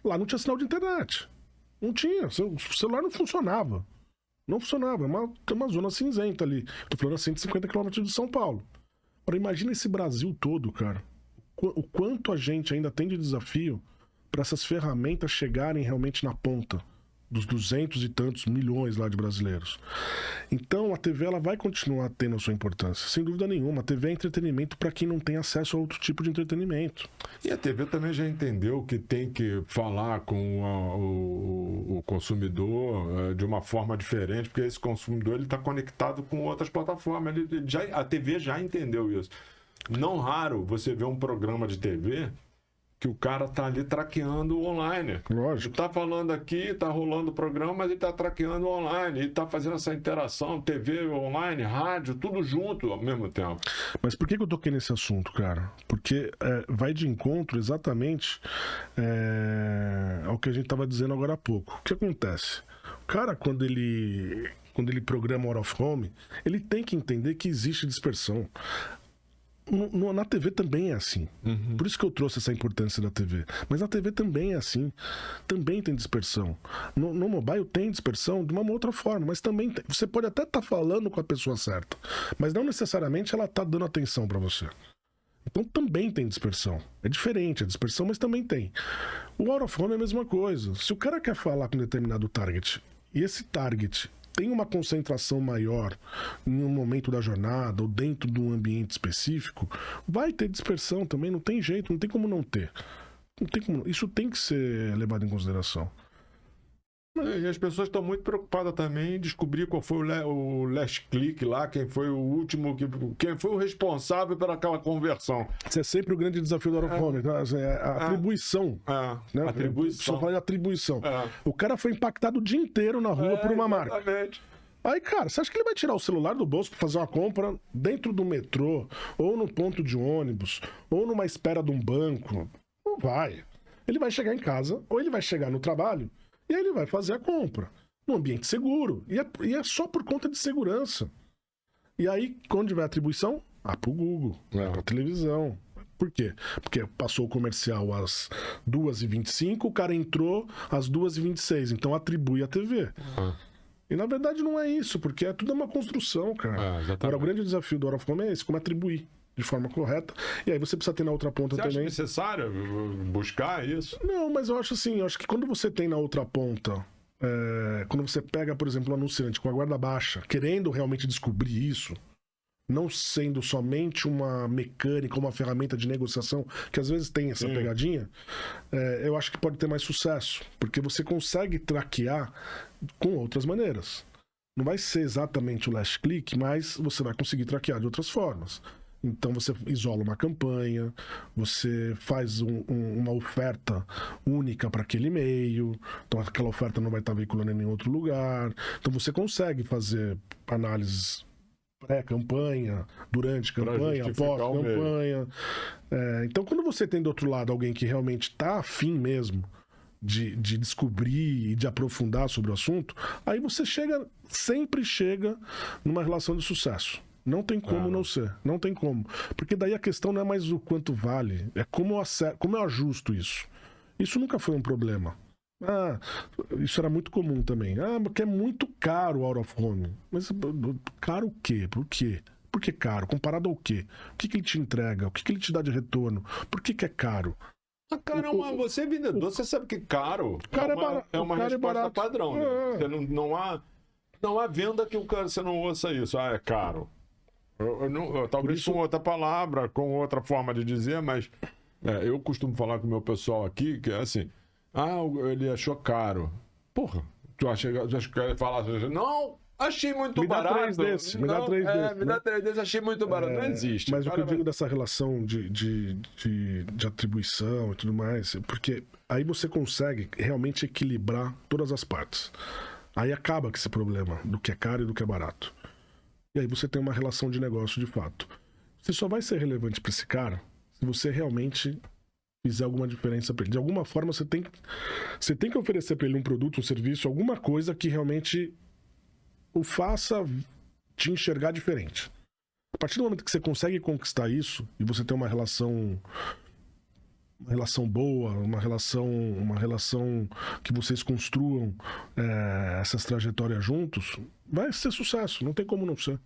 Lá não tinha sinal de internet. Não tinha. O celular não funcionava. Não funcionava, é uma zona cinzenta ali. Tô falando a 150 km de São Paulo. Agora imagina esse Brasil todo, cara. O quanto a gente ainda tem de desafio para essas ferramentas chegarem realmente na ponta dos 200 e tantos milhões lá de brasileiros. Então a TV ela vai continuar tendo a sua importância, sem dúvida nenhuma. A TV é entretenimento para quem não tem acesso a outro tipo de entretenimento. E a TV também já entendeu que tem que falar com o consumidor de uma forma diferente, porque esse consumidor está conectado com outras plataformas. A TV já entendeu isso. Não raro você vê um programa de TV que o cara tá ali traqueando online. Lógico. Ele tá falando aqui, tá rolando o programa, mas ele tá traqueando online, ele tá fazendo essa interação, TV, online, rádio, tudo junto ao mesmo tempo. Mas por que eu toquei nesse assunto, cara? Porque vai de encontro exatamente ao que a gente tava dizendo agora há pouco. O que acontece? O cara, quando ele programa Out of Home, ele tem que entender que existe dispersão. Na TV também é assim. Uhum. Por isso que eu trouxe essa importância da TV. Mas na TV também é assim. Também tem dispersão. No mobile tem dispersão de uma outra forma, mas também tem. Você pode até estar falando com a pessoa certa, mas não necessariamente ela está dando atenção para você. Então também tem dispersão. É diferente a dispersão, mas também tem. O Out of Home é a mesma coisa. Se o cara quer falar com um determinado target e esse target tem uma concentração maior em um momento da jornada ou dentro de um ambiente específico, vai ter dispersão também, não tem jeito, não tem como não ter. Não tem como, isso tem que ser levado em consideração. E as pessoas estão muito preocupadas também em descobrir qual foi o last click lá, quem foi o último, quem foi o responsável por aquela conversão. Isso é sempre o grande desafio do Out of Home, a atribuição. Né? Atribuição. Só falar de atribuição. O cara foi impactado o dia inteiro na rua por uma marca. Aí, cara, você acha que ele vai tirar o celular do bolso para fazer uma compra dentro do metrô, ou no ponto de ônibus, ou numa espera de um banco? Não vai. Ele vai chegar em casa, ou ele vai chegar no trabalho, e aí ele vai fazer a compra. Num ambiente seguro. E é só por conta de segurança. E aí, quando tiver atribuição, pro Google, pra televisão. Por quê? Porque passou o comercial às 2h25, o cara entrou às 2h26, então atribui a TV. E na verdade não é isso, porque é tudo uma construção, cara. Agora o grande desafio do Out of Home é esse, como atribuir de forma correta. E aí você precisa ter na outra ponta também. Você acha necessário buscar isso? Não, mas eu acho assim, eu acho que quando você tem na outra ponta, quando você pega, por exemplo, um anunciante com a guarda baixa, querendo realmente descobrir isso, não sendo somente uma mecânica, uma ferramenta de negociação, que às vezes tem essa pegadinha, eu acho que pode ter mais sucesso, porque você consegue traquear com outras maneiras. Não vai ser exatamente o last click, mas você vai conseguir traquear de outras formas. Então você isola uma campanha, você faz uma oferta única para aquele e-mail, então aquela oferta não vai estar veiculando em nenhum outro lugar. Então você consegue fazer análises pré-campanha, durante campanha, pós-campanha. Então quando você tem do outro lado alguém que realmente está afim mesmo de descobrir e de aprofundar sobre o assunto, aí você sempre chega numa relação de sucesso. Não tem como não ser. Não tem como. Porque daí a questão não é mais o quanto vale, é como eu ajusto isso. Isso nunca foi um problema. Isso era muito comum também. Porque é muito caro o Out of Home. Mas caro o quê? Por quê? Por que caro? Comparado ao quê? O que ele te entrega? O que ele te dá de retorno? Por que é caro? Você é vendedor, você sabe que caro é uma resposta padrão. Né? Você não há venda que você não ouça isso. É caro. Talvez com outra palavra, com outra forma de dizer, mas eu costumo falar com o meu pessoal aqui que é assim, ele achou caro. Porra, tu acha que ele fala assim, não, achei muito barato. Me dá três desses. Me dá 3 desses, achei muito barato. Não existe. Mas o que eu digo dessa relação de atribuição e tudo mais, porque aí você consegue realmente equilibrar todas as partes. Aí acaba com esse problema do que é caro e do que é barato. E aí você tem uma relação de negócio de fato. Você só vai ser relevante para esse cara se você realmente fizer alguma diferença para ele. De alguma forma você tem que oferecer para ele um produto, um serviço, alguma coisa que realmente o faça te enxergar diferente. A partir do momento que você consegue conquistar isso e você tem uma relação relação boa, uma relação que vocês construam essas trajetórias juntos, vai ser sucesso. Não tem como não ser.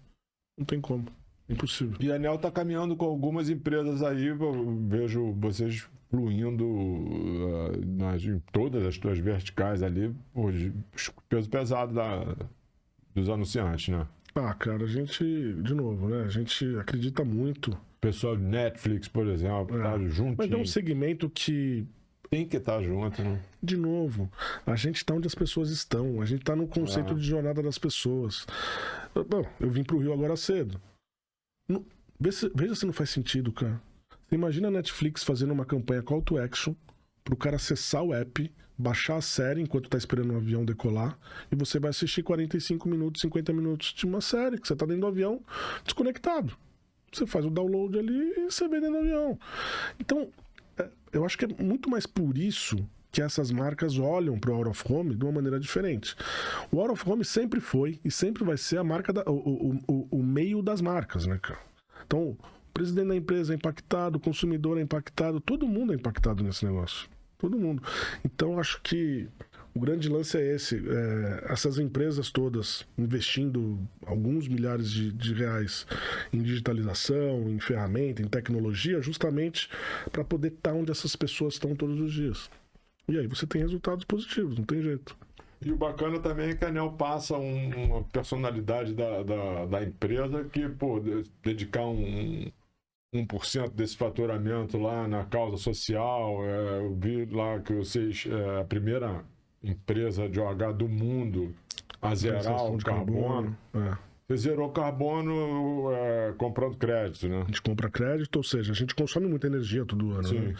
Não tem como. Impossível. E a Enel está caminhando com algumas empresas aí, eu vejo vocês fluindo em todas as suas verticais ali, hoje, peso pesado dos anunciantes, né? Cara, a gente, de novo, né? A gente acredita muito. O pessoal de Netflix, por exemplo, tá juntinho. Mas é um segmento que tem que estar junto, né? De novo, a gente está onde as pessoas estão. A gente está no conceito de jornada das pessoas. Bom, eu vim pro Rio agora cedo. Veja se não faz sentido, cara. Você imagina a Netflix fazendo uma campanha call to action pro cara acessar o app, baixar a série enquanto tá esperando o avião decolar, e você vai assistir 45 minutos, 50 minutos de uma série que você tá dentro do avião desconectado. Você faz o download ali e você vê dentro do avião. Então, eu acho que é muito mais por isso que essas marcas olham para o Out of Home de uma maneira diferente. O Out of Home sempre foi e sempre vai ser a marca o meio das marcas, né, cara? Então, o presidente da empresa é impactado, o consumidor é impactado, todo mundo é impactado nesse negócio. Todo mundo. Então, acho que o grande lance é esse. Essas empresas todas investindo alguns milhares de reais em digitalização, em ferramenta, em tecnologia, justamente para poder estar onde essas pessoas estão todos os dias. E aí você tem resultados positivos, não tem jeito. E o bacana também é que a Enel passa uma personalidade da empresa que, pô, dedicar 1% desse faturamento lá na causa social. Eu vi lá que vocês, a primeira empresa de OH do mundo a zerar o carbono. Você zerou carbono comprando crédito, né? A gente compra crédito, ou seja, a gente consome muita energia todo ano. Né?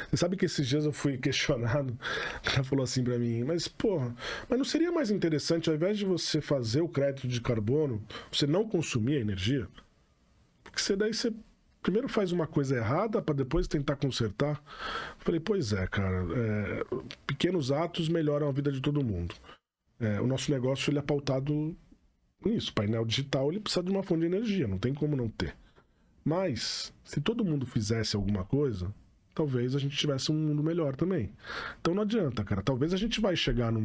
Você sabe que esses dias eu fui questionado, o cara falou assim pra mim, mas não seria mais interessante, ao invés de você fazer o crédito de carbono, você não consumir a energia? Porque daí você primeiro faz uma coisa errada para depois tentar consertar. Eu falei, pois é, cara, pequenos atos melhoram a vida de todo mundo. O nosso negócio ele é pautado nisso. Painel digital ele precisa de uma fonte de energia, não tem como não ter. Mas, se todo mundo fizesse alguma coisa, talvez a gente tivesse um mundo melhor também. Então não adianta, cara. Talvez a gente vai chegar num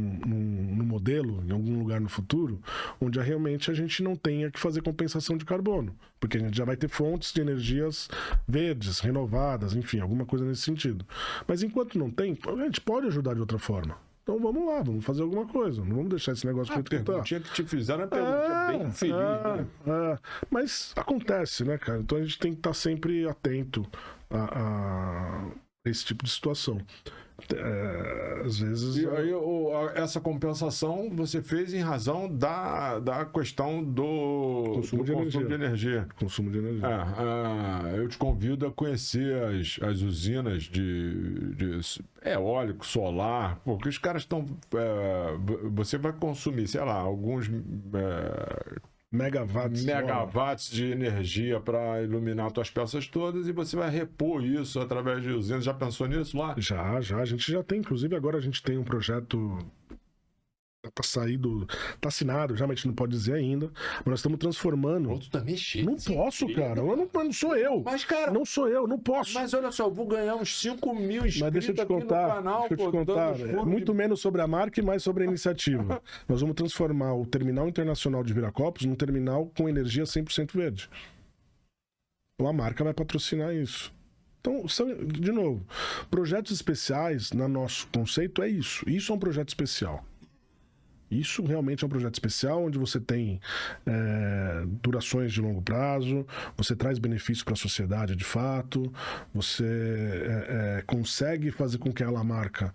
modelo, em algum lugar no futuro, onde realmente a gente não tenha que fazer compensação de carbono. Porque a gente já vai ter fontes de energias verdes, renovadas, enfim, alguma coisa nesse sentido. Mas enquanto não tem, a gente pode ajudar de outra forma. Então vamos lá, vamos fazer alguma coisa. Não vamos deixar esse negócio que perguntinha que te fizeram é pergunta bem feliz, né? Mas acontece, né, cara? Então a gente tem que estar sempre atento a esse tipo de situação. Às vezes... E aí, essa compensação você fez em razão da questão do consumo de energia. Consumo de energia. Eu te convido a conhecer as usinas de eólico, solar, porque os caras estão... você vai consumir, sei lá, alguns... megawatts de energia para iluminar suas peças todas e você vai repor isso através de usinas. Já pensou nisso lá? Já. A gente já tem. Inclusive, agora a gente tem um projeto tá assinado já, mas a gente não pode dizer ainda. Mas nós estamos transformando. Tu tá mexendo. Não posso, cara. Não sou eu. Mas, cara. Não sou eu, não posso. Mas olha só, eu vou ganhar uns 5 mil inscritos. Mas deixa eu te contar. Canal, muito menos sobre a marca e mais sobre a iniciativa. Nós vamos transformar o Terminal Internacional de Viracopos num terminal com energia 100% verde. Então a marca vai patrocinar isso. Então, de novo, projetos especiais, no nosso conceito, é isso. Isso é um projeto especial. Isso realmente é um projeto especial, onde você tem durações de longo prazo, você traz benefício para a sociedade de fato, você consegue fazer com que aquela marca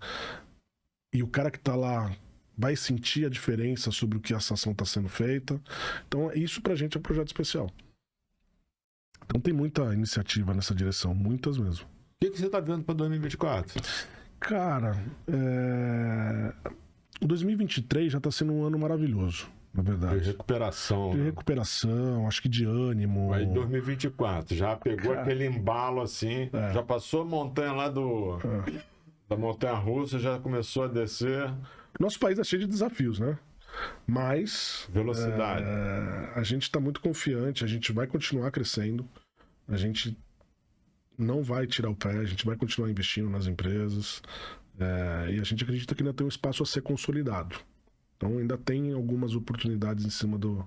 e o cara que está lá vai sentir a diferença sobre o que essa ação está sendo feita. Então, isso para a gente é um projeto especial. Então tem muita iniciativa nessa direção, muitas mesmo. O que você está vendo para 2024? Cara, 2023 já está sendo um ano maravilhoso, na verdade. De recuperação. De recuperação, acho que de ânimo. Aí 2024, já pegou aquele embalo assim, já passou a montanha lá da montanha russa, já começou a descer. Nosso país é cheio de desafios, né? Mas... velocidade. A gente está muito confiante, a gente vai continuar crescendo, a gente não vai tirar o pé, a gente vai continuar investindo nas empresas, e a gente acredita que ainda tem um espaço a ser consolidado. Então ainda tem algumas oportunidades em cima do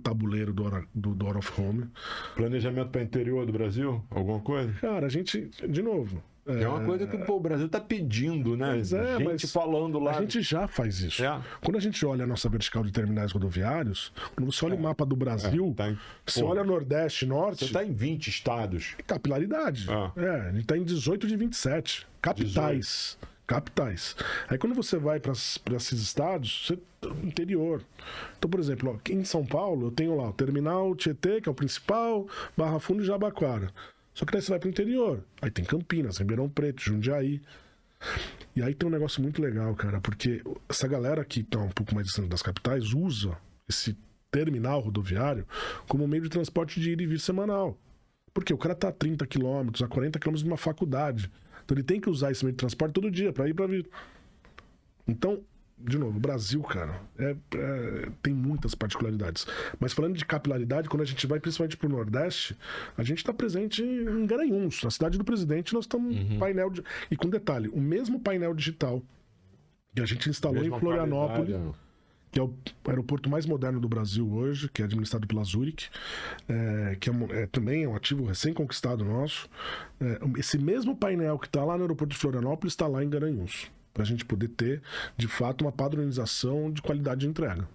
tabuleiro do Out of Home. Planejamento para interior do Brasil? Alguma coisa? Cara, a gente, de novo... É uma coisa que o Brasil está pedindo, né? Gente falando lá. A gente já faz isso. Quando a gente olha a nossa vertical de terminais rodoviários, quando você olha o mapa do Brasil, você olha Nordeste, Norte... Você está em 20 estados. Capilaridade. A gente está em 18 de 27. Capitais. 18. Capitais. Aí quando você vai para esses estados, você interior. Então, por exemplo, aqui em São Paulo, eu tenho lá o Terminal Tietê, que é o principal, Barra Funda e Jabaquara. Só que daí você vai pro interior. Aí tem Campinas, Ribeirão Preto, Jundiaí. E aí tem um negócio muito legal, cara, porque essa galera que tá um pouco mais distante das capitais usa esse terminal rodoviário como meio de transporte de ir e vir semanal. Porque o cara tá a 30 quilômetros, a 40 quilômetros de uma faculdade. Então ele tem que usar esse meio de transporte todo dia para ir e para vir. Então, de novo, o Brasil, cara, tem muitas particularidades. Mas falando de capilaridade, quando a gente vai principalmente pro Nordeste, a gente está presente em Garanhuns, na cidade do Presidente, nós estamos painel de... E com detalhe, o mesmo painel digital que a gente instalou em Florianópolis, que é o aeroporto mais moderno do Brasil hoje, que é administrado pela Zurich, que também é um ativo recém-conquistado nosso. Esse mesmo painel que está lá no aeroporto de Florianópolis está lá em Garanhuns, para a gente poder ter, de fato, uma padronização de qualidade de entrega.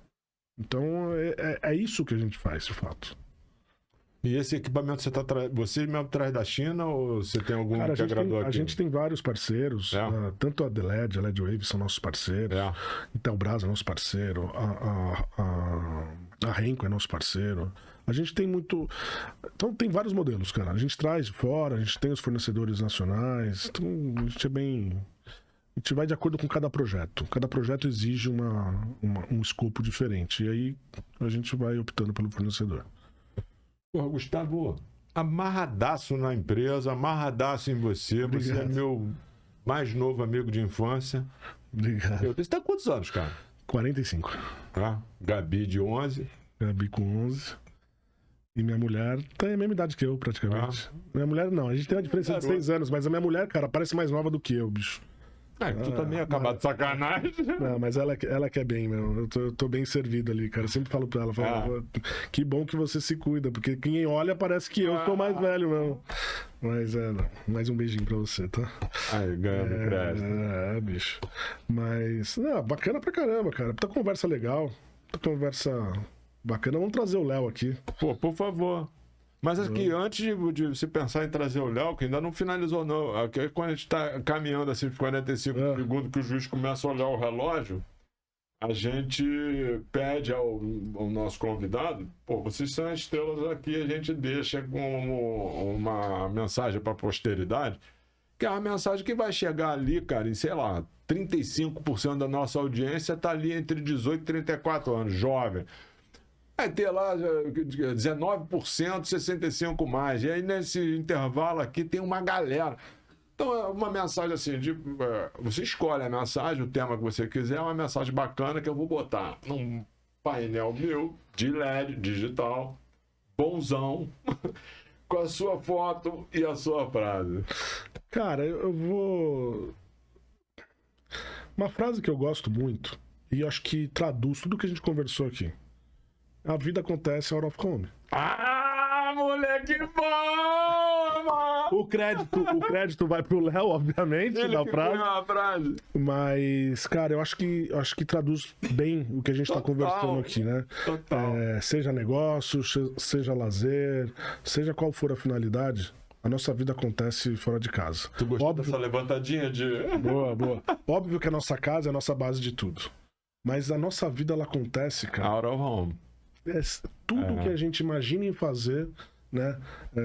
Então, é isso que a gente faz, de fato. E esse equipamento você mesmo traz da China ou você tem algum integrador aqui? A gente tem vários parceiros, tanto a LED, a LED Wave são nossos parceiros, Intelbras é nosso parceiro, a Renko é nosso parceiro. A gente tem muito... Então tem vários modelos, cara. A gente traz de fora, a gente tem os fornecedores nacionais, então a gente é bem... A gente vai de acordo com cada projeto. Cada projeto exige um escopo diferente. E aí a gente vai optando pelo fornecedor. Porra, Gustavo, amarradaço na empresa, amarradaço em você. Obrigado. Você é meu mais novo amigo de infância. Obrigado. Você tá com quantos anos, cara? 45. Gabi de 11. Gabi com 11. E minha mulher tem a mesma idade que eu, praticamente. Minha mulher não, a gente tem uma diferença de 6 anos, mas a minha mulher, cara, parece mais nova do que eu, bicho. Tu também acaba de sacanagem. Não, mas ela quer bem, meu. Eu tô bem servido ali, cara. Eu sempre falo pra ela, que bom que você se cuida, porque quem olha parece que eu tô mais velho, meu. Mas mais um beijinho pra você, tá? Aí, ganhando crédito. Bicho. Mas, bacana pra caramba, cara. Puta conversa legal. Puta conversa bacana. Vamos trazer o Léo aqui. Pô, por favor. Mas aqui, antes de você pensar em trazer o Léo, que ainda não finalizou, não. Aqui, quando a gente está caminhando assim, 45 segundos que o juiz começa a olhar o relógio, a gente pede ao nosso convidado, vocês são estrelas aqui, a gente deixa como uma mensagem para a posteridade, que é uma mensagem que vai chegar ali, cara, em, sei lá, 35% da nossa audiência está ali entre 18 e 34 anos, jovem. Vai ter lá 19%, 65% mais. E aí, nesse intervalo aqui, tem uma galera. Então, é uma mensagem assim, você escolhe a mensagem, o tema que você quiser, é uma mensagem bacana que eu vou botar num painel meu, de LED, digital, bonzão, com a sua foto e a sua frase. Cara, eu vou... Uma frase que eu gosto muito, e acho que traduz tudo que a gente conversou aqui. A vida acontece out of home. Moleque bom, mano! O crédito vai pro Léo, obviamente, Ele da frase. Mas, cara, eu acho que traduz bem o que a gente tá conversando aqui, né? Total. Seja negócio, seja lazer, seja qual for a finalidade, a nossa vida acontece fora de casa. Tu gostou dessa levantadinha de... Boa. Óbvio que a nossa casa é a nossa base de tudo. Mas a nossa vida, ela acontece, cara... Out of home. Tudo que a gente imagina em fazer, né?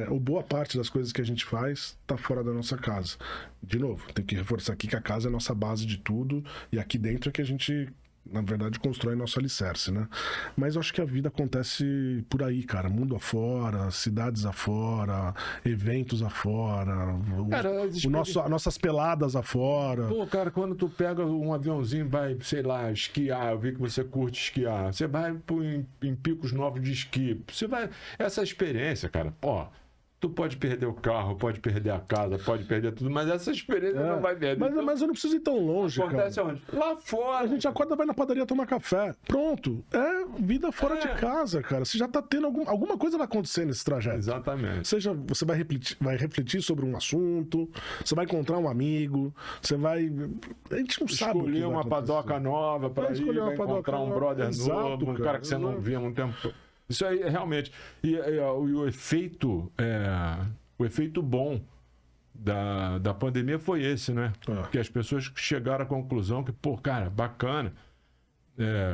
Ou boa parte das coisas que a gente faz tá fora da nossa casa. De novo, tem que reforçar aqui que a casa é a nossa base de tudo e aqui dentro é que a gente, na verdade, constrói nosso alicerce, né? Mas eu acho que a vida acontece por aí, cara. Mundo afora, cidades afora, eventos afora, nossas peladas afora. Pô, cara, quando tu pega um aviãozinho e vai, sei lá, esquiar, eu vi que você curte esquiar, você vai em picos novos de esqui, você vai... Essa experiência, cara, Tu pode perder o carro, pode perder a casa, pode perder tudo, mas essa experiência não vai perder. Mas eu não preciso ir tão longe, Acontece cara. onde? Lá fora. A gente acorda, vai na padaria tomar café. Pronto. É vida fora de casa, cara. Você já tá tendo alguma coisa vai acontecer nesse trajeto. Exatamente. Seja você vai refletir sobre um assunto, você vai encontrar um amigo, você vai... A gente não sabe o que Escolher uma padoca nova pra ir, vai encontrar um brother novo, um cara que você não via há muito tempo. Isso aí, realmente. E o efeito bom da pandemia foi esse, né? Que as pessoas chegaram à conclusão que, pô, cara, bacana.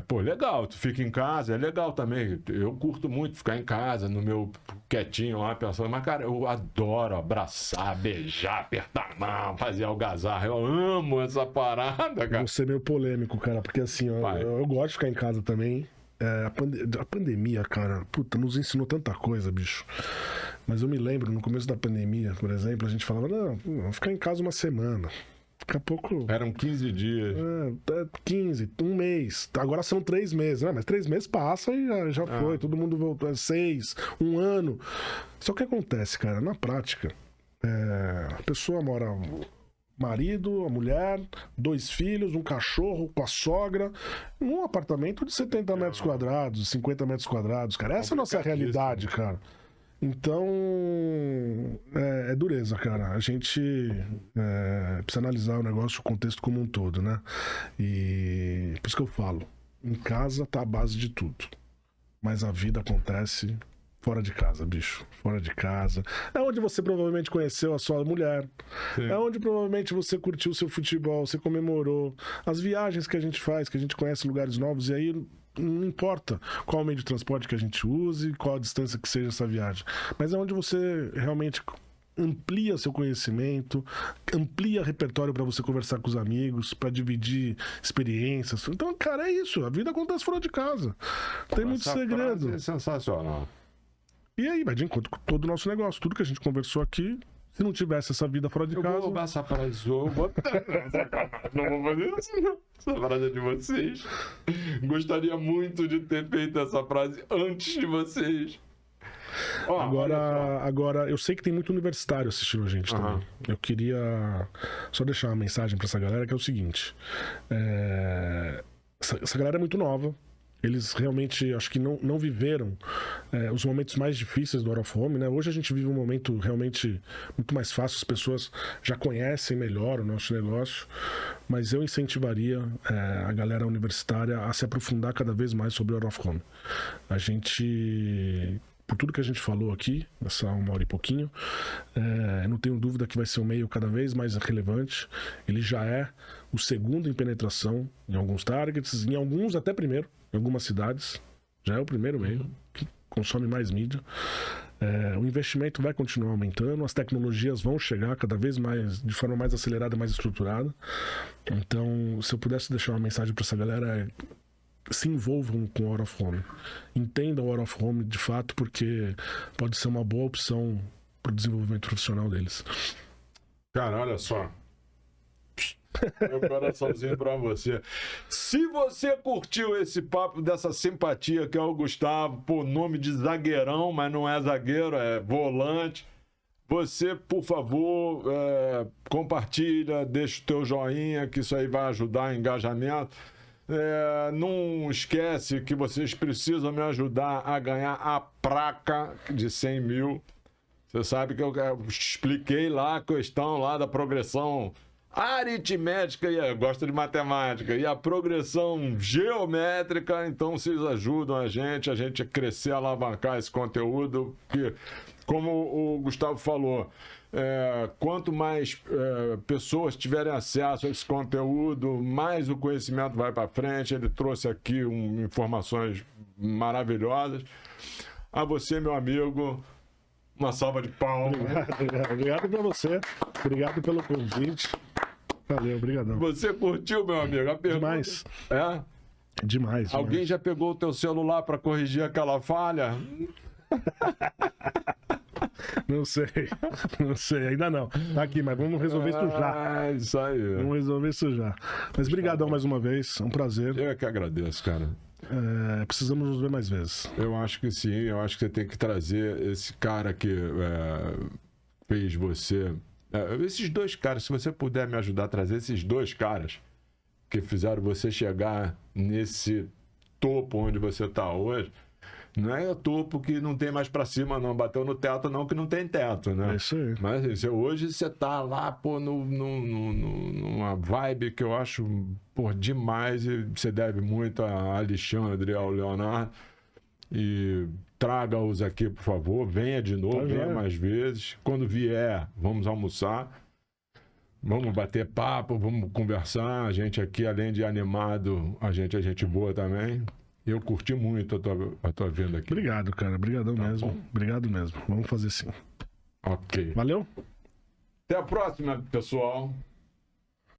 Pô, legal, tu fica em casa, é legal também. Eu curto muito ficar em casa, no meu quietinho lá, pensando. Mas, cara, eu adoro abraçar, beijar, apertar a mão, fazer algazarra. Eu amo essa parada, cara. Vou ser meio polêmico, cara, porque assim, eu gosto de ficar em casa também. A pandemia, cara, puta, nos ensinou tanta coisa, bicho. Mas eu me lembro, no começo da pandemia, por exemplo, a gente falava, não, vamos ficar em casa uma semana. Daqui a pouco... Eram 15 dias. 15, um mês. Agora são 3 meses, né? Mas 3 meses passa e já foi. Todo mundo voltou. 6, 1 ano. Só que acontece, cara, na prática, a pessoa mora... marido, a mulher, 2 filhos, um cachorro com a sogra, num apartamento de 70 metros quadrados, 50 metros quadrados, cara. Essa é a nossa realidade, cara. Então, é dureza, cara. A gente precisa analisar o negócio, o contexto como um todo, né? E por isso que eu falo, em casa tá a base de tudo. Mas a vida acontece... fora de casa, bicho. Fora de casa. É onde você provavelmente conheceu a sua mulher. Sim. É onde provavelmente você curtiu o seu futebol, você comemorou. As viagens que a gente faz, que a gente conhece lugares novos, e aí não importa qual meio de transporte que a gente use, qual a distância que seja essa viagem. Mas é onde você realmente amplia seu conhecimento, amplia repertório para você conversar com os amigos, para dividir experiências. Então, cara, é isso. A vida acontece fora de casa. Tem muito segredo. É sensacional. E aí, vai de encontro com todo o nosso negócio. Tudo que a gente conversou aqui, se não tivesse essa vida fora de casa... Eu vou roubar essa frase, não vou fazer isso, não. Essa frase é de vocês. Gostaria muito de ter feito essa frase antes de vocês. Agora, eu sei que tem muito universitário assistindo a gente também. Eu queria só deixar uma mensagem para essa galera, que é o seguinte. Essa galera é muito nova. Eles realmente, acho que não viveram os momentos mais difíceis do Out of Home, né? Hoje a gente vive um momento realmente muito mais fácil, as pessoas já conhecem melhor o nosso negócio, mas eu incentivaria a galera universitária a se aprofundar cada vez mais sobre o Out of Home. A gente... por tudo que a gente falou aqui, nessa 1 hora e pouquinho, não tenho dúvida que vai ser um meio cada vez mais relevante. Ele já é o segundo em penetração em alguns targets, em alguns até primeiro, em algumas cidades. Já é o primeiro meio que consome mais mídia. O investimento vai continuar aumentando, as tecnologias vão chegar cada vez mais, de forma mais acelerada, mais estruturada. Então, se eu pudesse deixar uma mensagem para essa galera, se envolvam com o Out of Home. Entendam o Out of Home de fato, porque pode ser uma boa opção para o desenvolvimento profissional deles. Cara, olha só. Meu coraçãozinho pra você. Se você curtiu esse papo dessa simpatia que é o Gustavo, pô, nome de zagueirão, mas não é zagueiro, é volante. Você, por favor, compartilha, deixa o teu joinha, que isso aí vai ajudar em engajamento. Não esquece que vocês precisam me ajudar a ganhar a placa de 100 mil. Você sabe que eu expliquei lá a questão lá da progressão aritmética, e eu gosto de matemática, e a progressão geométrica. Então vocês ajudam a gente a crescer, alavancar esse conteúdo, que, como o Gustavo falou, quanto mais pessoas tiverem acesso a esse conteúdo, mais o conhecimento vai para frente. Ele trouxe aqui informações maravilhosas. A você, meu amigo, uma salva de palmas. Obrigado para você. Obrigado pelo convite. Valeu, obrigadão. Você curtiu, meu amigo? A pergunta... Demais. Demais. Alguém já pegou o teu celular para corrigir aquela falha? Não sei, ainda não. Tá aqui, mas vamos resolver isso já. Isso aí. Vamos resolver isso já. Mas brigadão mais uma vez, é um prazer. Eu é que agradeço, cara. Precisamos nos ver mais vezes. Eu acho que sim, eu acho que você tem que trazer esse cara que fez você... esses dois caras, se você puder me ajudar a trazer esses dois caras que fizeram você chegar nesse topo onde você está hoje, não é o topo que não tem mais para cima, não. Bateu no teto, não, que não tem teto, né? É isso aí. Mas assim, hoje você tá lá, pô, numa vibe que eu acho, pô, demais, e você deve muito a Alexandre e ao Leonardo. E traga-os aqui, por favor. Venha de novo, venha mais vezes. Quando vier, vamos almoçar. Vamos bater papo, vamos conversar. A gente aqui, além de animado, a gente é gente boa também. Eu curti muito a tua vinda aqui. Obrigado, cara. Obrigadão mesmo. Bom. Obrigado mesmo. Vamos fazer sim. Ok. Valeu. Até a próxima, pessoal.